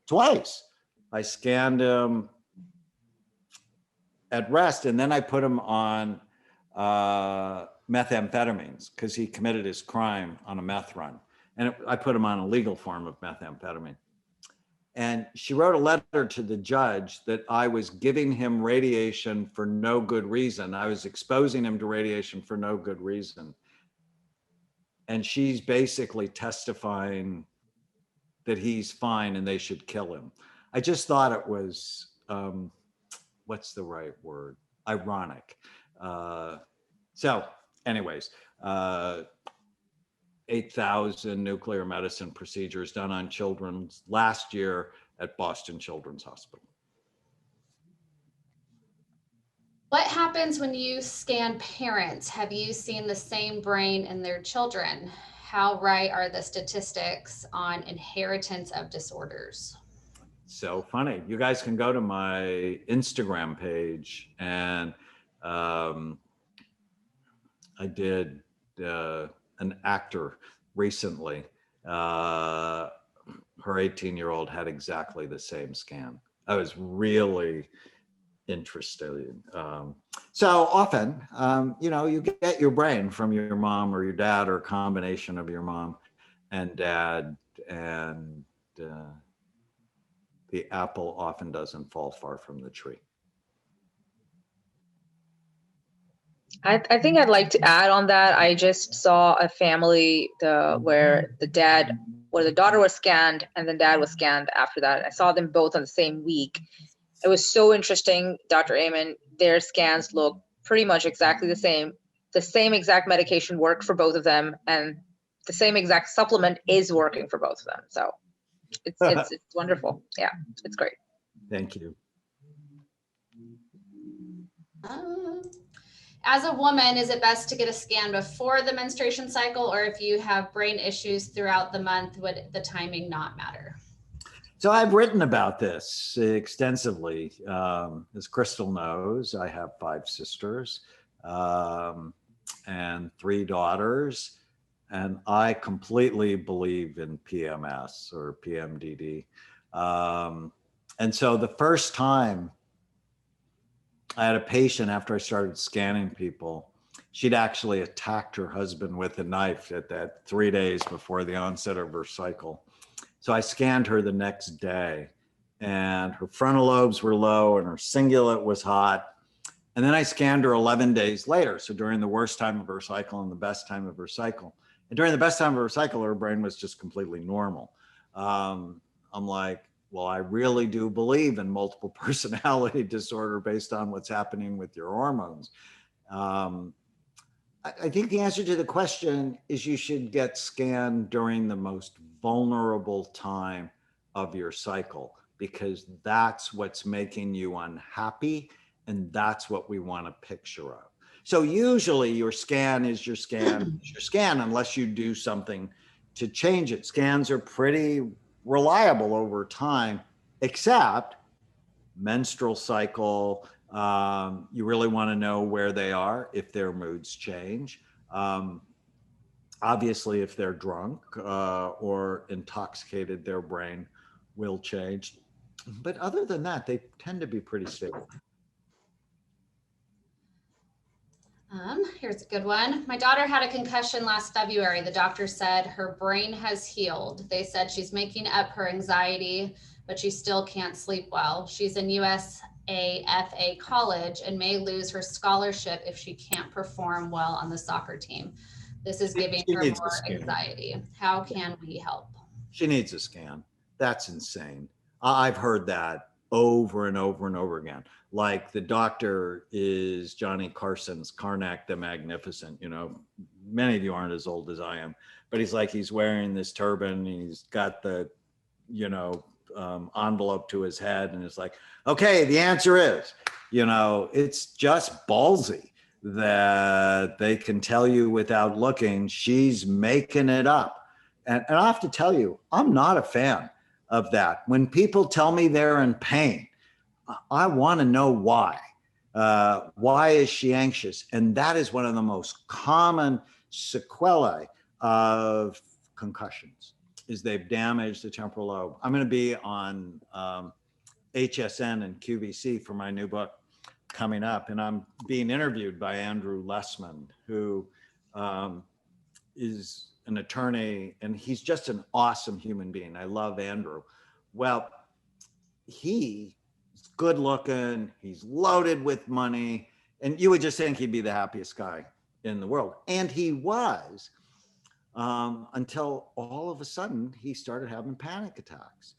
twice. I scanned him at rest, and then I put him on methamphetamines because he committed his crime on a meth run. And I put him on a legal form of methamphetamine. And she wrote a letter to the judge that I was giving him radiation for no good reason. I was exposing him to radiation for no good reason. And she's basically testifying that he's fine and they should kill him. I just thought it was, what's the right word? Ironic. So anyways, 8,000 nuclear medicine procedures done on children last year at Boston Children's Hospital. What happens when you scan parents? Have you seen the same brain in their children? How right are the statistics on inheritance of disorders? So funny. You guys can go to my Instagram page, and I did an actor recently. Her 18-year-old had exactly the same scan. I was really interested. So often, you know, you get your brain from your mom or your dad, or a combination of your mom and dad, and the apple often doesn't fall far from the tree. I think I'd like to add on that. I just saw a family where the daughter was scanned and the dad was scanned after that. I saw them both on the same week. It was so interesting, Dr. Amen. Their scans look pretty much exactly the same. The same exact medication worked for both of them, and the same exact supplement is working for both of them. So it's wonderful. Yeah, it's great. Thank you. As a woman, is it best to get a scan before the menstruation cycle, or if you have brain issues throughout the month, would the timing not matter? So I've written about this extensively. As Crystal knows, I have 5 sisters and 3 daughters, and I completely believe in PMS or PMDD. And so the first time I had a patient after I started scanning people, she'd actually attacked her husband with a knife at that 3 days before the onset of her cycle. So I scanned her the next day, and her frontal lobes were low and her cingulate was hot. And then I scanned her 11 days later. So during the worst time of her cycle and the best time of her cycle. And during the best time of her cycle, her brain was just completely normal. I'm like, well, I really do believe in multiple personality disorder based on what's happening with your hormones. I think the answer to the question is you should get scanned during the most vulnerable time of your cycle, because that's what's making you unhappy, and that's what we want a picture of. So usually your scan is your scan, unless you do something to change it. Scans are pretty reliable over time, except menstrual cycle. You really want to know where they are, if their moods change. Obviously, if they're drunk or intoxicated, their brain will change. But other than that, they tend to be pretty stable. Here's a good one. My daughter had a concussion last February. The doctor said her brain has healed. They said she's making up her anxiety, but she still can't sleep well. She's in USAFA college and may lose her scholarship if she can't perform well on the soccer team. This is giving her more anxiety. How can we help? She needs a scan. That's insane. I've heard that over and over and over again. Like the doctor is Johnny Carson's Karnak the Magnificent. You know, many of you aren't as old as I am, but he's wearing this turban. He's got the, envelope to his head, and it's like, okay, the answer is, it's just ballsy that they can tell you without looking, she's making it up. And I have to tell you, I'm not a fan of that. When people tell me they're in pain, I want to know why. Why is she anxious? And that is one of the most common sequelae of concussions, is they've damaged the temporal lobe. I'm going to be on HSN and QVC for my new book coming up, and I'm being interviewed by Andrew Lessman, who is an attorney, and he's just an awesome human being. I love Andrew. Well, he's good looking, he's loaded with money, and you would just think he'd be the happiest guy in the world. And he was, until all of a sudden he started having panic attacks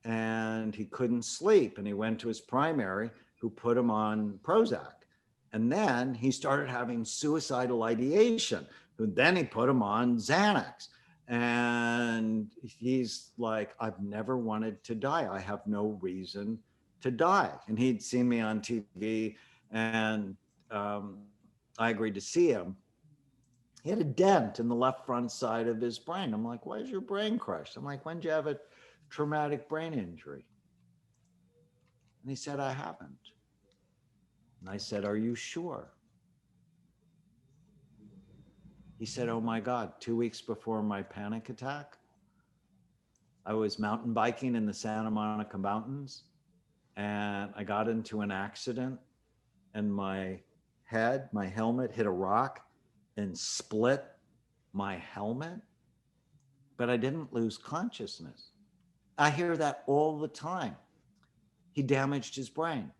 and he couldn't sleep, and he went to his primary, who put him on Prozac. And then he started having suicidal ideation, who then he put him on Xanax. And he's like, I've never wanted to die. I have no reason to die. And he'd seen me on TV, and I agreed to see him. He had a dent in the left front side of his brain. I'm like, why is your brain crushed? I'm like, when did you have a traumatic brain injury? And he said, I haven't. And I said, are you sure? He said, oh my God, 2 weeks before my panic attack, I was mountain biking in the Santa Monica Mountains, and I got into an accident, and my helmet hit a rock and split my helmet, but I didn't lose consciousness. I hear that all the time. He damaged his brain,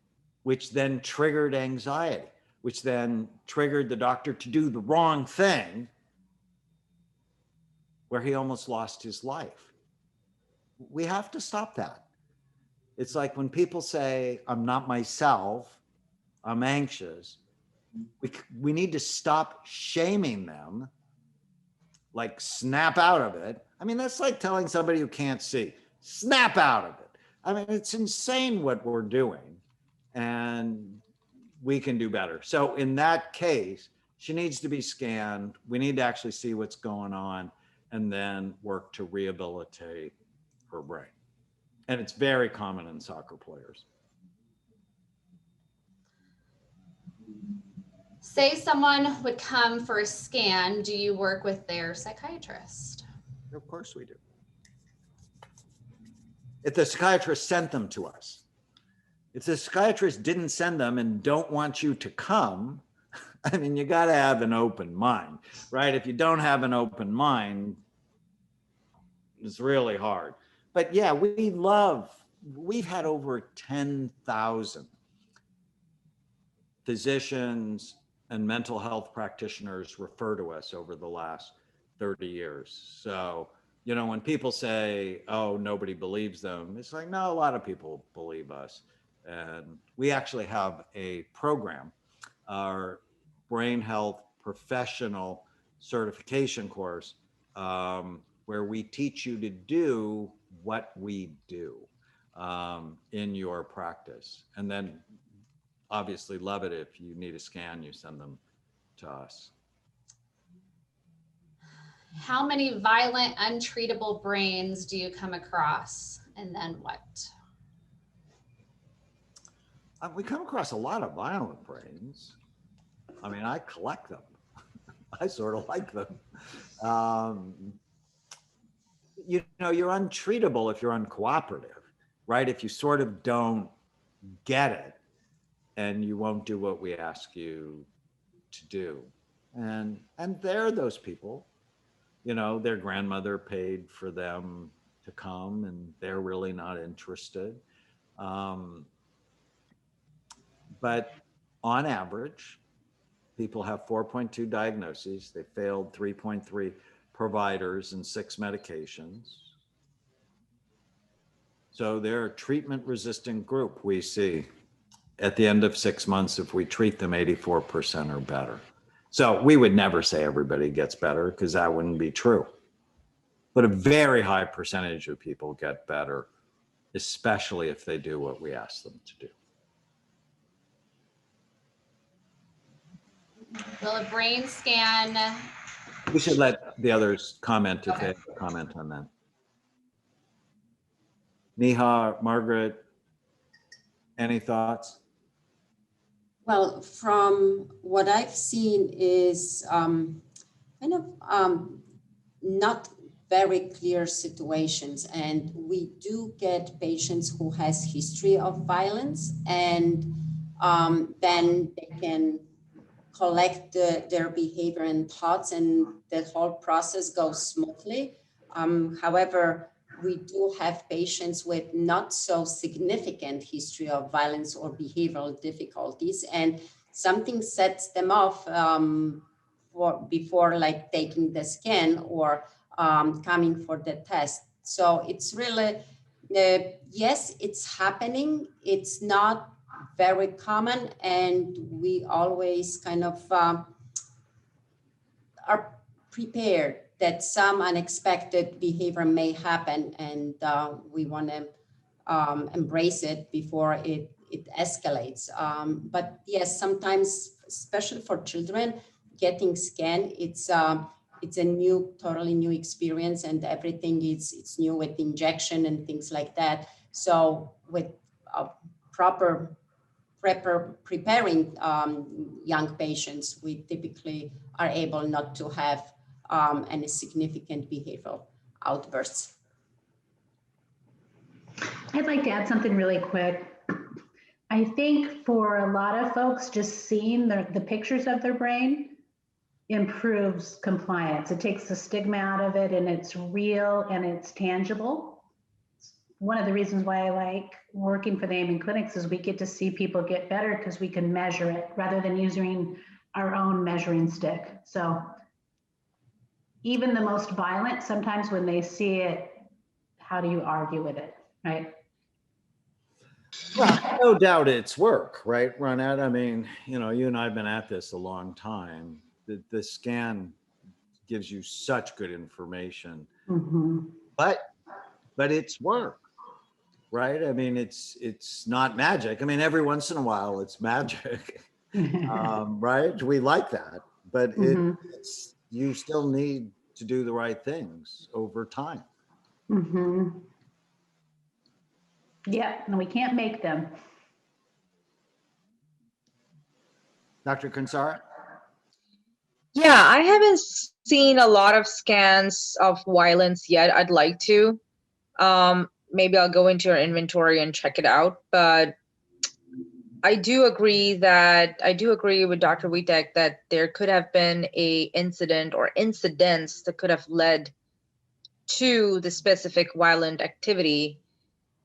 which then triggered anxiety, which then triggered the doctor to do the wrong thing, where he almost lost his life. We have to stop that. It's like when people say, I'm not myself, I'm anxious, we need to stop shaming them, like snap out of it. I mean, that's like telling somebody who can't see, snap out of it. I mean, it's insane what we're doing. And we can do better. So in that case, she needs to be scanned. We need to actually see what's going on and then work to rehabilitate her brain. And it's very common in soccer players. Say someone would come for a scan, do you work with their psychiatrist? Of course we do. If the psychiatrist sent them to us. If the psychiatrist didn't send them and don't want you to come, I mean, you got to have an open mind, right? If you don't have an open mind, it's really hard. But yeah, we've had over 10,000 physicians and mental health practitioners refer to us over the last 30 years. So, you know, when people say, oh, nobody believes them, it's like, no, a lot of people believe us. And we actually have a program, our brain health professional certification course, where we teach you to do what we do in your practice. And then obviously love it if you need a scan, you send them to us. How many violent, untreatable brains do you come across? And then what? We come across a lot of violent brains. I mean, I collect them. I sort of like them. You know, you're untreatable if you're uncooperative, right? If you sort of don't get it and you won't do what we ask you to do. And there are those people, you know, their grandmother paid for them to come and they're really not interested. But on average, people have 4.2 diagnoses. They failed 3.3 providers and 6 medications. So they're a treatment-resistant group we see. At the end of 6 months, if we treat them, 84% are better. So we would never say everybody gets better because that wouldn't be true. But a very high percentage of people get better, especially if they do what we ask them to do. Will a brain scan? We should let the others comment if they have a comment on that. Neha, Margaret, any thoughts? Well, from what I've seen is kind of not very clear situations. And we do get patients who has history of violence, and then they can collect their behavior and thoughts, and the whole process goes smoothly. However, we do have patients with not so significant history of violence or behavioral difficulties, and something sets them off before like taking the scan or coming for the test. So it's really, yes, it's happening. It's not very common, and we always kind of are prepared that some unexpected behavior may happen, and we want to embrace it before it escalates. But yes, sometimes, especially for children, getting scanned, it's a totally new experience, and everything it's new with injection and things like that. So with preparing young patients, we typically are able not to have any significant behavioral outbursts. I'd like to add something really quick. I think for a lot of folks, just seeing the pictures of their brain improves compliance. It takes the stigma out of it, and it's real and it's tangible. One of the reasons why I like working for the Amen clinics is we get to see people get better because we can measure it rather than using our own measuring stick. So even the most violent, sometimes when they see it, how do you argue with it, right? Well, no doubt it's work, right, Ronette? I mean, you know, you and I have been at this a long time. The scan gives you such good information, but it's work, right? I mean, it's not magic. I mean, every once in a while it's magic, Right? We like that, but Mhm. it's you still need to do the right things over time. Mhm. Yeah, and we can't make them. Dr. Kinsara? Yeah, I haven't seen a lot of scans of violence yet. I'd like to. Maybe I'll go into your inventory and check it out. But I do agree with Dr. Witek that there could have been a incident or incidents that could have led to the specific violent activity.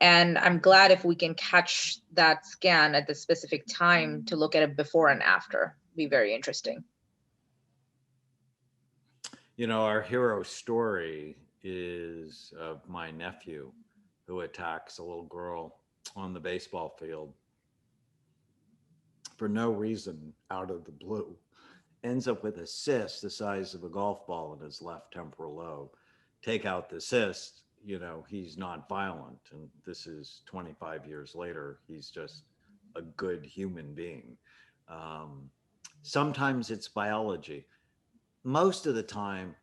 And I'm glad if we can catch that scan at the specific time to look at it before and after. Be very interesting. You know, our hero story is of my nephew who attacks a little girl on the baseball field for no reason out of the blue. Ends up with a cyst the size of a golf ball in his left temporal lobe. Take out the cyst, you know, he's not violent. And this is 25 years later. He's just a good human being. Sometimes it's biology. Most of the time,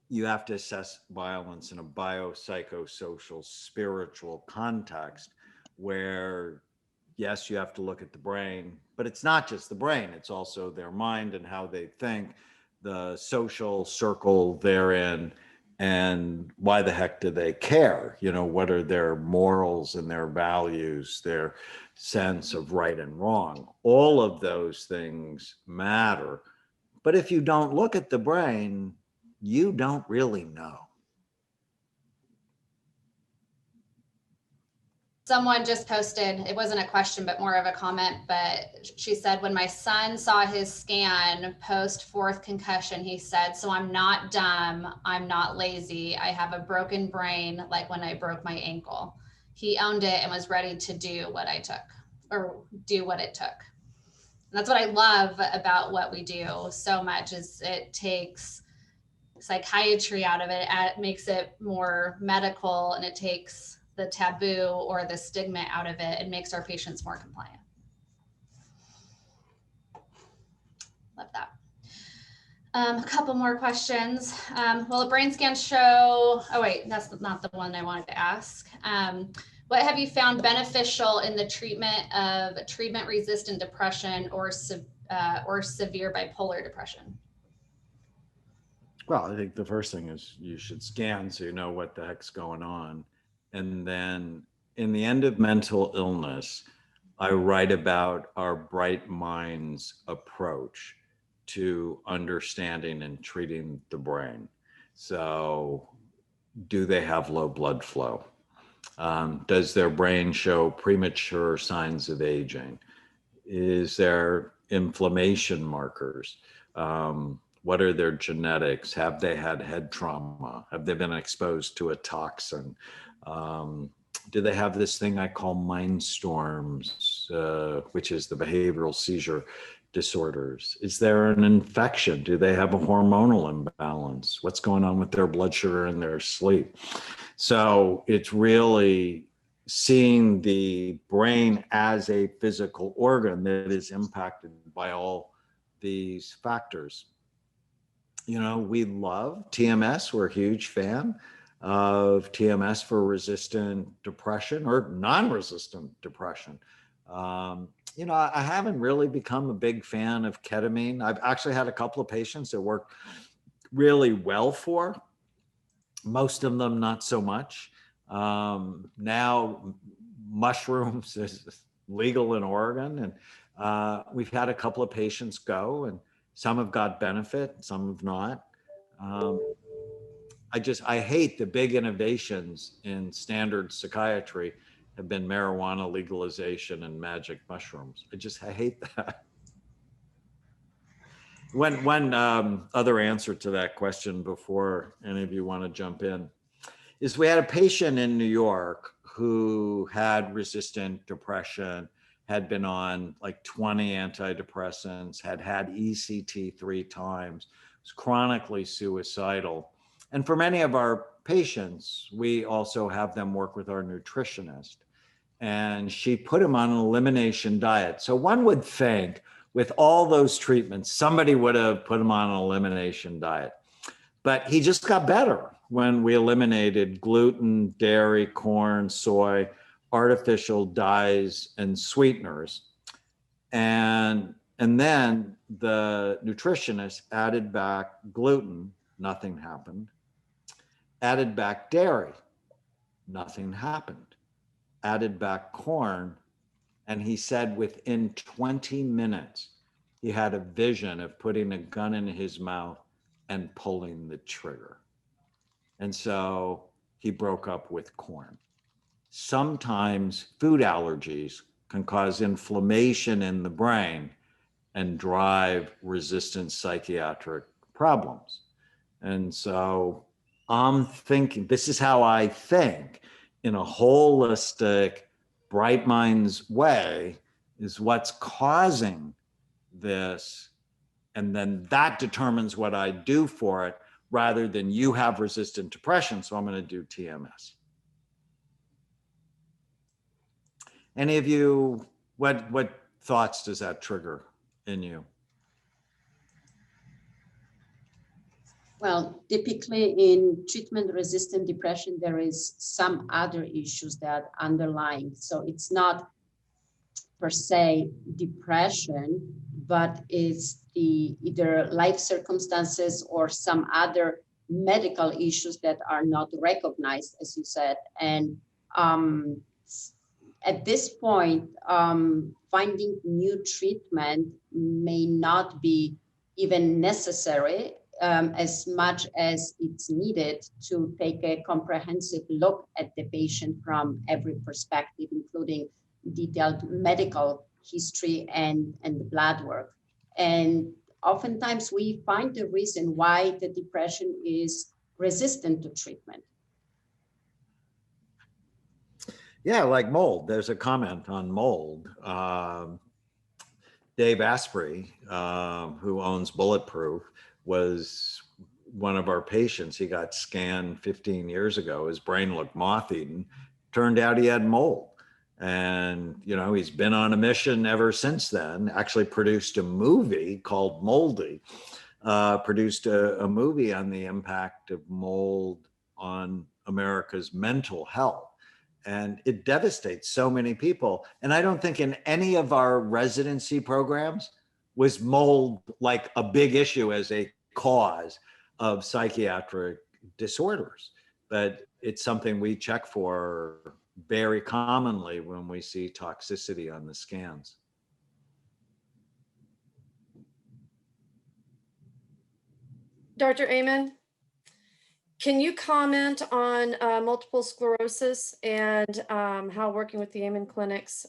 you have to assess violence in a biopsychosocial, spiritual context where, yes, you have to look at the brain, but it's not just the brain, it's also their mind and how they think, the social circle they're in, and why the heck do they care? You know, what are their morals and their values, their sense of right and wrong? All of those things matter. But if you don't look at the brain, you don't really know. Someone just posted, it wasn't a question, but more of a comment, but she said, when my son saw his scan post fourth concussion, he said, so I'm not dumb, I'm not lazy, I have a broken brain like when I broke my ankle. He owned it and was ready to do what I took, or do what it took. And that's what I love about what we do so much, is it takes psychiatry out of it, it makes it more medical, and it takes the taboo or the stigma out of it and makes our patients more compliant. Love that. A couple more questions. Will a brain scan show, oh wait, that's not the one I wanted to ask. What have you found beneficial in the treatment of treatment-resistant depression or severe bipolar depression? Well, I think the first thing is you should scan so you know what the heck's going on. And then in the end of mental illness, I write about our bright minds approach to understanding and treating the brain. So do they have low blood flow? Does their brain show premature signs of aging? Is there inflammation markers? What are their genetics? Have they had head trauma? Have they been exposed to a toxin? Do they have this thing I call mind storms, which is the behavioral seizure disorders? Is there an infection? Do they have a hormonal imbalance? What's going on with their blood sugar and their sleep? So it's really seeing the brain as a physical organ that is impacted by all these factors. You know, we love TMS. We're a huge fan of TMS for resistant depression or non-resistant depression. You know, I haven't really become a big fan of ketamine. I've actually had a couple of patients that worked really well for. Most of them not so much. Now mushrooms is legal in Oregon, and we've had a couple of patients go, and some have got benefit, some have not. I hate the big innovations in standard psychiatry have been marijuana legalization and magic mushrooms. I hate that. One other answer to that question before any of you want to jump in is we had a patient in New York who had resistant depression, had been on like 20 antidepressants, had ECT 3 times, was chronically suicidal. And for many of our patients, we also have them work with our nutritionist. and she put him on an elimination diet. So one would think with all those treatments, somebody would have put him on an elimination diet. But he just got better when we eliminated gluten, dairy, corn, soy, artificial dyes, and sweeteners. And then the nutritionist added back gluten, nothing happened. Added back dairy, nothing happened. Added back corn, and he said within 20 minutes, he had a vision of putting a gun in his mouth and pulling the trigger. And so he broke up with corn. Sometimes food allergies can cause inflammation in the brain and drive resistant psychiatric problems. And so I'm thinking, this is how I think in a holistic, bright mind's way, is what's causing this. And then that determines what I do for it, rather than you have resistant depression, so I'm going to do TMS. Any of you, what thoughts does that trigger in you? Well, typically in treatment-resistant depression, there is some other issues that underlying. So it's not per se depression, but it's the either life circumstances or some other medical issues that are not recognized, as you said. And at this point, finding new treatment may not be even necessary, as much as it's needed to take a comprehensive look at the patient from every perspective, including detailed medical history and the blood work. And oftentimes we find the reason why the depression is resistant to treatment. Yeah, like mold. There's a comment on mold. Dave Asprey, who owns Bulletproof, was one of our patients. He got scanned 15 years ago. His brain looked moth-eaten. Turned out he had mold. And, you know, he's been on a mission ever since then. Actually produced a movie called Moldy, produced a movie on the impact of mold on America's mental health. And it devastates so many people. And I don't think in any of our residency programs was mold like a big issue as a cause of psychiatric disorders. But it's something we check for very commonly when we see toxicity on the scans. Dr. Amen, can you comment on multiple sclerosis and how working with the Amen clinics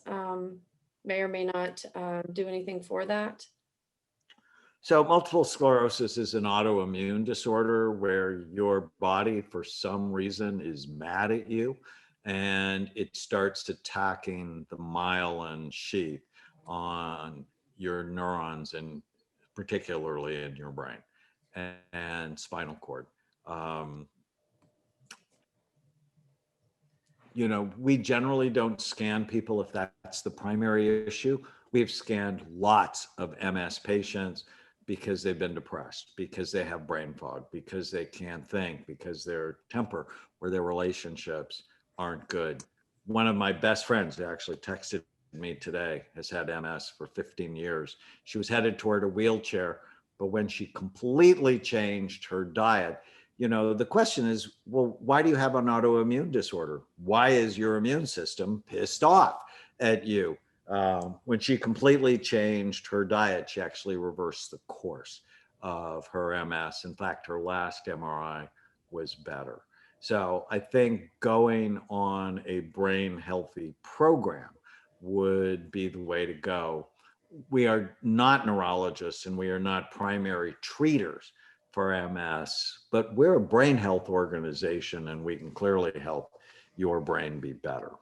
may or may not do anything for that? So multiple sclerosis is an autoimmune disorder where your body, for some reason, is mad at you, and it starts attacking the myelin sheath on your neurons, and particularly in your brain and spinal cord. You know, we generally don't scan people if that's the primary issue. We've scanned lots of MS patients because they've been depressed, because they have brain fog, because they can't think, because their temper or their relationships aren't good. One of my best friends actually texted me today, has had MS for 15 years. She was headed toward a wheelchair, but when she completely changed her diet, you know, the question is, well, why do you have an autoimmune disorder? Why is your immune system pissed off at you? When she completely changed her diet, she actually reversed the course of her MS. In fact, her last MRI was better. So I think going on a brain healthy program would be the way to go. We are not neurologists and we are not primary treaters for MS, but we're a brain health organization and we can clearly help your brain be better.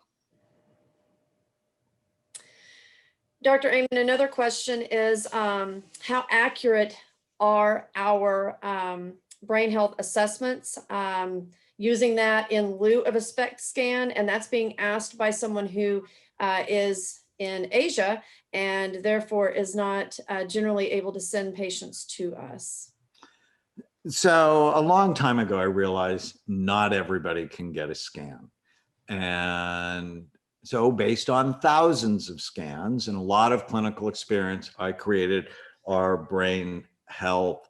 Dr. Amen, another question is how accurate are our brain health assessments? using that in lieu of a SPECT scan, and that's being asked by someone who is in Asia and therefore is not generally able to send patients to us. So a long time ago, I realized not everybody can get a scan. And so based on thousands of scans and a lot of clinical experience, I created our brain health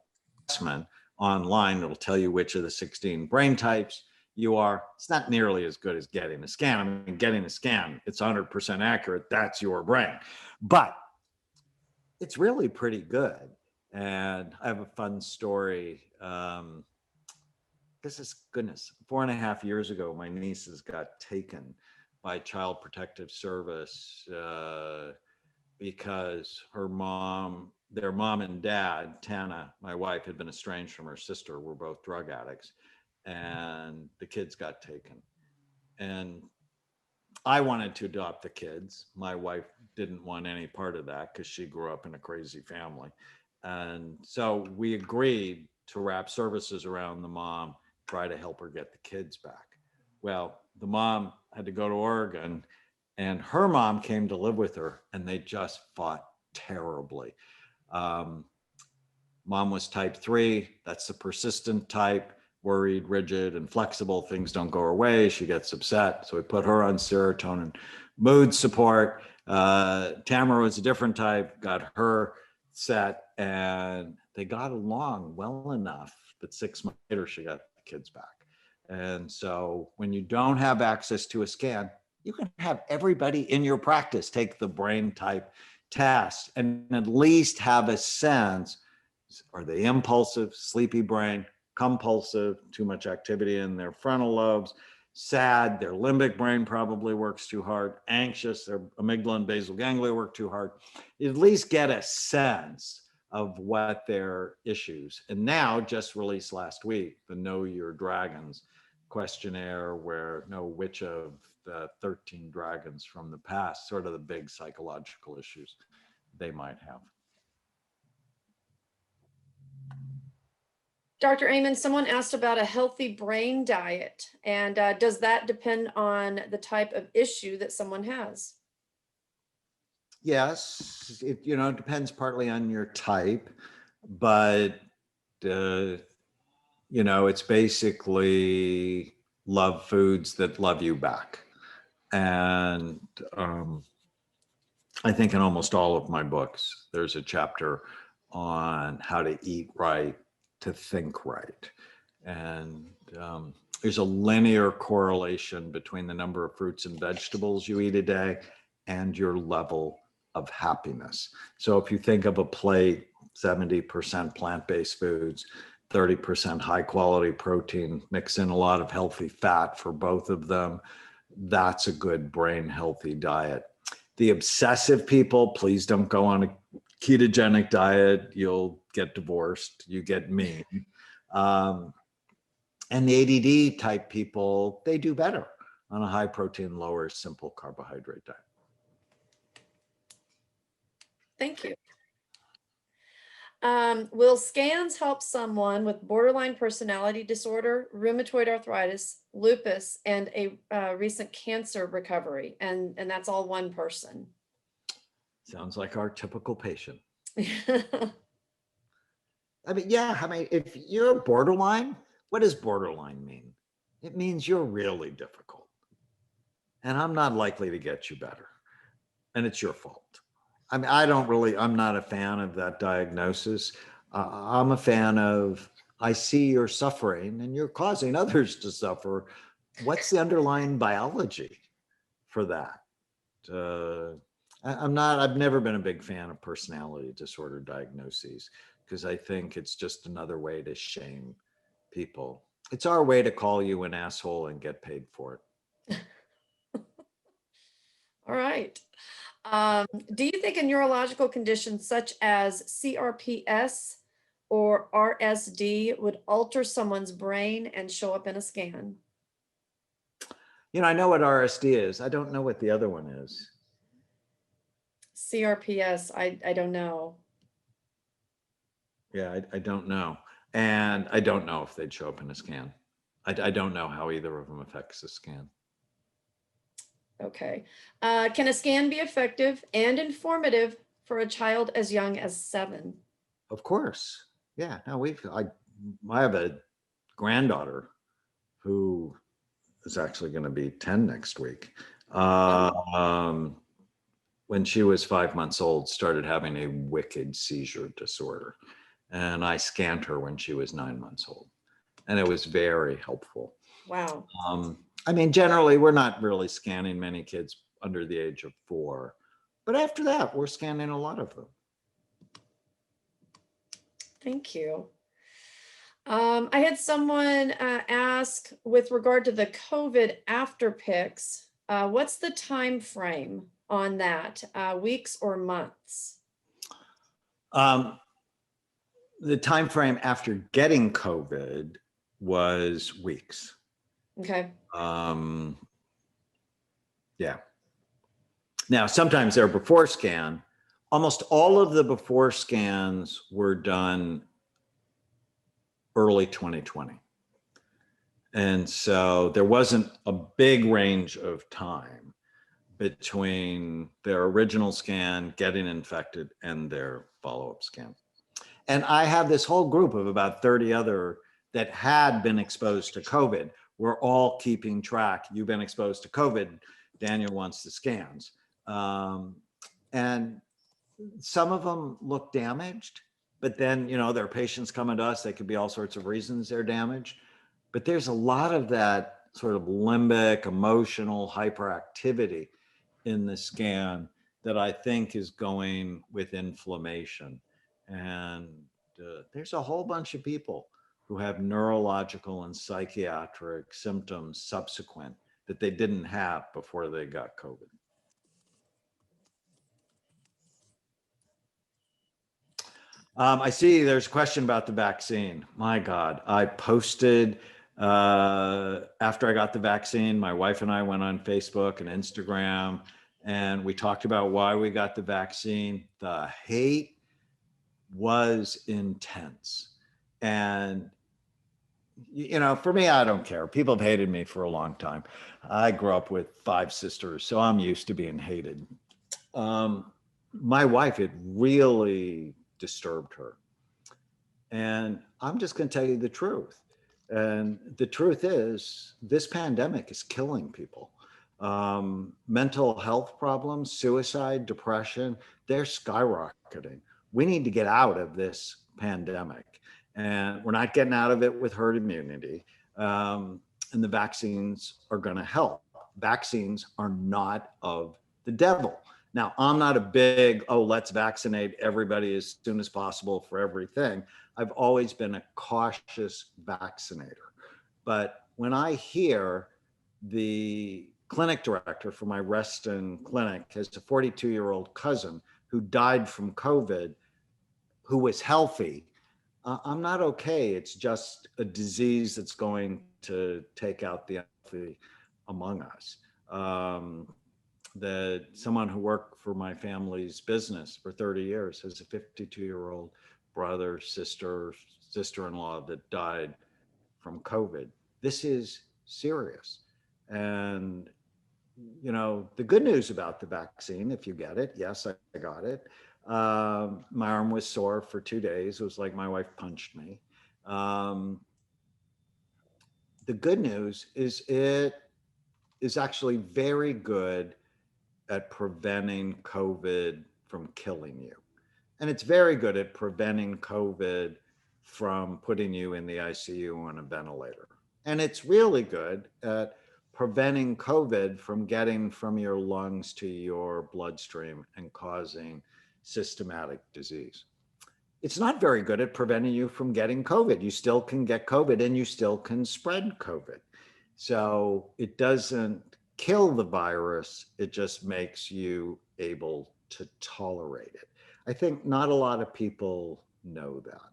assessment online. It'll tell you which of the 16 brain types you are. It's not nearly as good as getting a scan. I mean, getting a scan, it's 100% accurate. That's your brain. But it's really pretty good. And I have a fun story. This is goodness, 4.5 years ago, my nieces got taken by Child Protective Service because their mom and dad, Tana, my wife, had been estranged from her sister. We're both drug addicts, and the kids got taken. And I wanted to adopt the kids. My wife didn't want any part of that because she grew up in a crazy family. And so we agreed to wrap services around the mom, try to help her get the kids back. Well, the mom had to go to Oregon, and her mom came to live with her, and they just fought terribly. Mom was type 3. That's the persistent type, worried, rigid, and flexible. Things don't go her way. She gets upset. So we put her on serotonin mood support. Tamara was a different type, got her set, and they got along well enough that 6 months later, she got the kids back. And so when you don't have access to a scan, you can have everybody in your practice take the brain type test and at least have a sense, are they impulsive, sleepy brain, compulsive, too much activity in their frontal lobes, sad, their limbic brain probably works too hard, anxious, their amygdala and basal ganglia work too hard. You at least get a sense of what their issues. And now, just released last week, the Know Your Dragons questionnaire, where know which of the 13 dragons from the past, sort of the big psychological issues they might have. Dr. Amen, someone asked about a healthy brain diet, and does that depend on the type of issue that someone has? Yes, it depends partly on your type, but it's basically love foods that love you back. And I think in almost all of my books, there's a chapter on how to eat right, to think right. And there's a linear correlation between the number of fruits and vegetables you eat a day and your level of happiness. So if you think of a plate, 70% plant-based foods, 30% high quality protein, mix in a lot of healthy fat for both of them, that's a good brain healthy diet. The obsessive people, please don't go on a ketogenic diet. You'll get divorced, you get mean. And the ADD type people, they do better on a high protein, lower simple carbohydrate diet. Thank you. Will scans help someone with borderline personality disorder, rheumatoid arthritis, lupus, and a recent cancer recovery? And that's all one person. Sounds like our typical patient. I mean, if you're borderline, what does borderline mean? It means you're really difficult. And I'm not likely to get you better. And it's your fault. I mean, I'm not a fan of that diagnosis. I'm a fan of, I see you're suffering and you're causing others to suffer. What's the underlying biology for that? I've never been a big fan of personality disorder diagnoses because I think it's just another way to shame people. It's our way to call you an asshole and get paid for it. All right. Do you think a neurological condition such as CRPS or RSD would alter someone's brain and show up in a scan? I know what RSD is. I don't know what the other one is. CRPS, I don't know. Yeah, I don't know. And I don't know if they'd show up in a scan. I don't know how either of them affects the scan. Okay. Can a scan be effective and informative for a child as young as 7? Of course. Yeah. No, I have a granddaughter who is actually going to be 10 next week. When she was 5 months old, started having a wicked seizure disorder. And I scanned her when she was 9 months old. And it was very helpful. Wow. I mean, generally, we're not really scanning many kids under the age of 4. But after that, we're scanning a lot of them. Thank you. I had someone ask with regard to the COVID after pics, what's the time frame on that? Weeks or months? The time frame after getting COVID was weeks. Okay. Yeah. Now, sometimes they're before scan. Almost all of the before scans were done early 2020. And so there wasn't a big range of time between their original scan, getting infected, and their follow-up scan. And I have this whole group of about 30 other that had been exposed to COVID. We're all keeping track. You've been exposed to COVID. Daniel wants the scans. And some of them look damaged, but then, there are patients coming to us. They could be all sorts of reasons they're damaged. But there's a lot of that sort of limbic, emotional hyperactivity in the scan that I think is going with inflammation. And there's a whole bunch of people who have neurological and psychiatric symptoms subsequent that they didn't have before they got COVID. I see there's a question about the vaccine. My God, I posted after I got the vaccine, my wife and I went on Facebook and Instagram, and we talked about why we got the vaccine. The hate was intense. And, for me, I don't care. People have hated me for a long time. I grew up with 5 sisters, so I'm used to being hated. My wife, it really disturbed her. And I'm just going to tell you the truth. And the truth is, this pandemic is killing people. Mental health problems, suicide, depression, they're skyrocketing. We need to get out of this pandemic. And we're not getting out of it with herd immunity. And the vaccines are going to help. Vaccines are not of the devil. Now, I'm not a big, let's vaccinate everybody as soon as possible for everything. I've always been a cautious vaccinator. But when I hear the clinic director for my Reston clinic has a 42-year-old cousin who died from COVID, who was healthy, I'm not okay. It's just a disease that's going to take out the healthy among us. That someone who worked for my family's business for 30 years has a 52-year-old brother, sister-in-law that died from COVID. This is serious. And, the good news about the vaccine, if you get it, yes, I got it. My arm was sore for 2 days. It was like my wife punched me. The good news is it is actually very good at preventing COVID from killing you. And it's very good at preventing COVID from putting you in the ICU on a ventilator. And it's really good at preventing COVID from getting from your lungs to your bloodstream and causing systematic disease. It's not very good at preventing you from getting COVID. You still can get COVID and you still can spread COVID. So it doesn't kill the virus, it just makes you able to tolerate it. I think not a lot of people know that.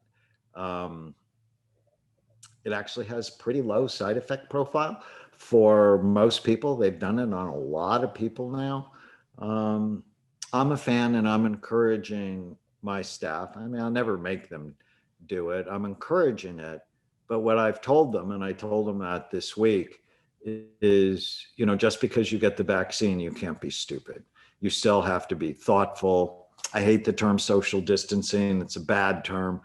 It actually has pretty low side effect profile for most people. They've done it on a lot of people now. I'm a fan and I'm encouraging my staff. I mean, I'll never make them do it. I'm encouraging it But what I've told them, and I told them that this week, is, just because you get the vaccine, you can't be stupid. You still have to be thoughtful. I hate the term social distancing. It's a bad term.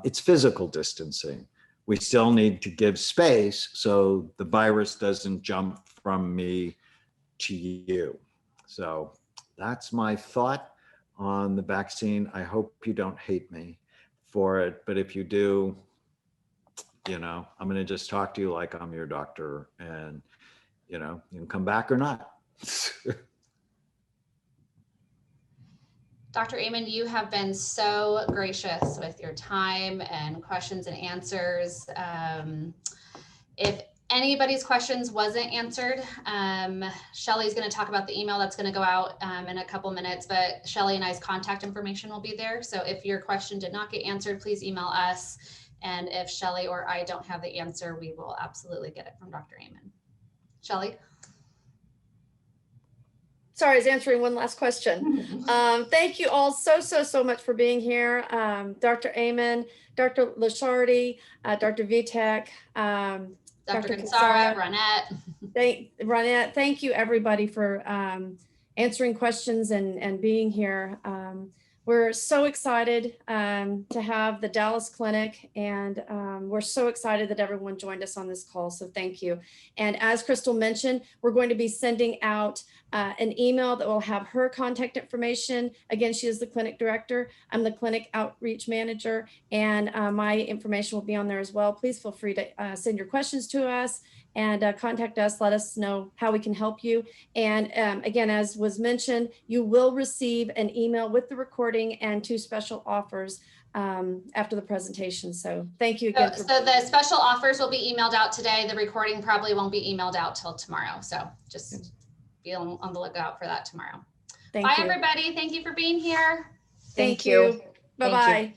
It's physical distancing. We still need to give space so the virus doesn't jump from me to you. So that's my thought on the vaccine. I hope you don't hate me for it, but if you do, I'm going to just talk to you like I'm your doctor, and you can come back or not. Dr. Amen, you have been so gracious with your time and questions and answers. If anybody's questions wasn't answered, Shelly's going to talk about the email that's going to go out in a couple minutes, but Shelly and I's contact information will be there. So if your question did not get answered, please email us. And if Shelly or I don't have the answer, we will absolutely get it from Dr. Amen. Shelly? Sorry, I was answering one last question. Thank you all so much for being here. Dr. Amen, Dr. Lashardi, Dr. Vitek, Dr. Kinsara, Ronette, thank you everybody for answering questions and being here. We're so excited to have the Dallas Clinic, and we're so excited that everyone joined us on this call, so thank you. And as Crystal mentioned, we're going to be sending out an email that will have her contact information. Again, she is the clinic director. I'm the clinic outreach manager, and my information will be on there as well. Please feel free to send your questions to us and contact us. Let us know how we can help you. And again, as was mentioned, you will receive an email with the recording and 2 special offers after the presentation. So thank you again. So the special offers will be emailed out today. The recording probably won't be emailed out till tomorrow. So just be on the lookout for that tomorrow. Bye, everybody. Thank you for being here. Thank you. Bye-bye.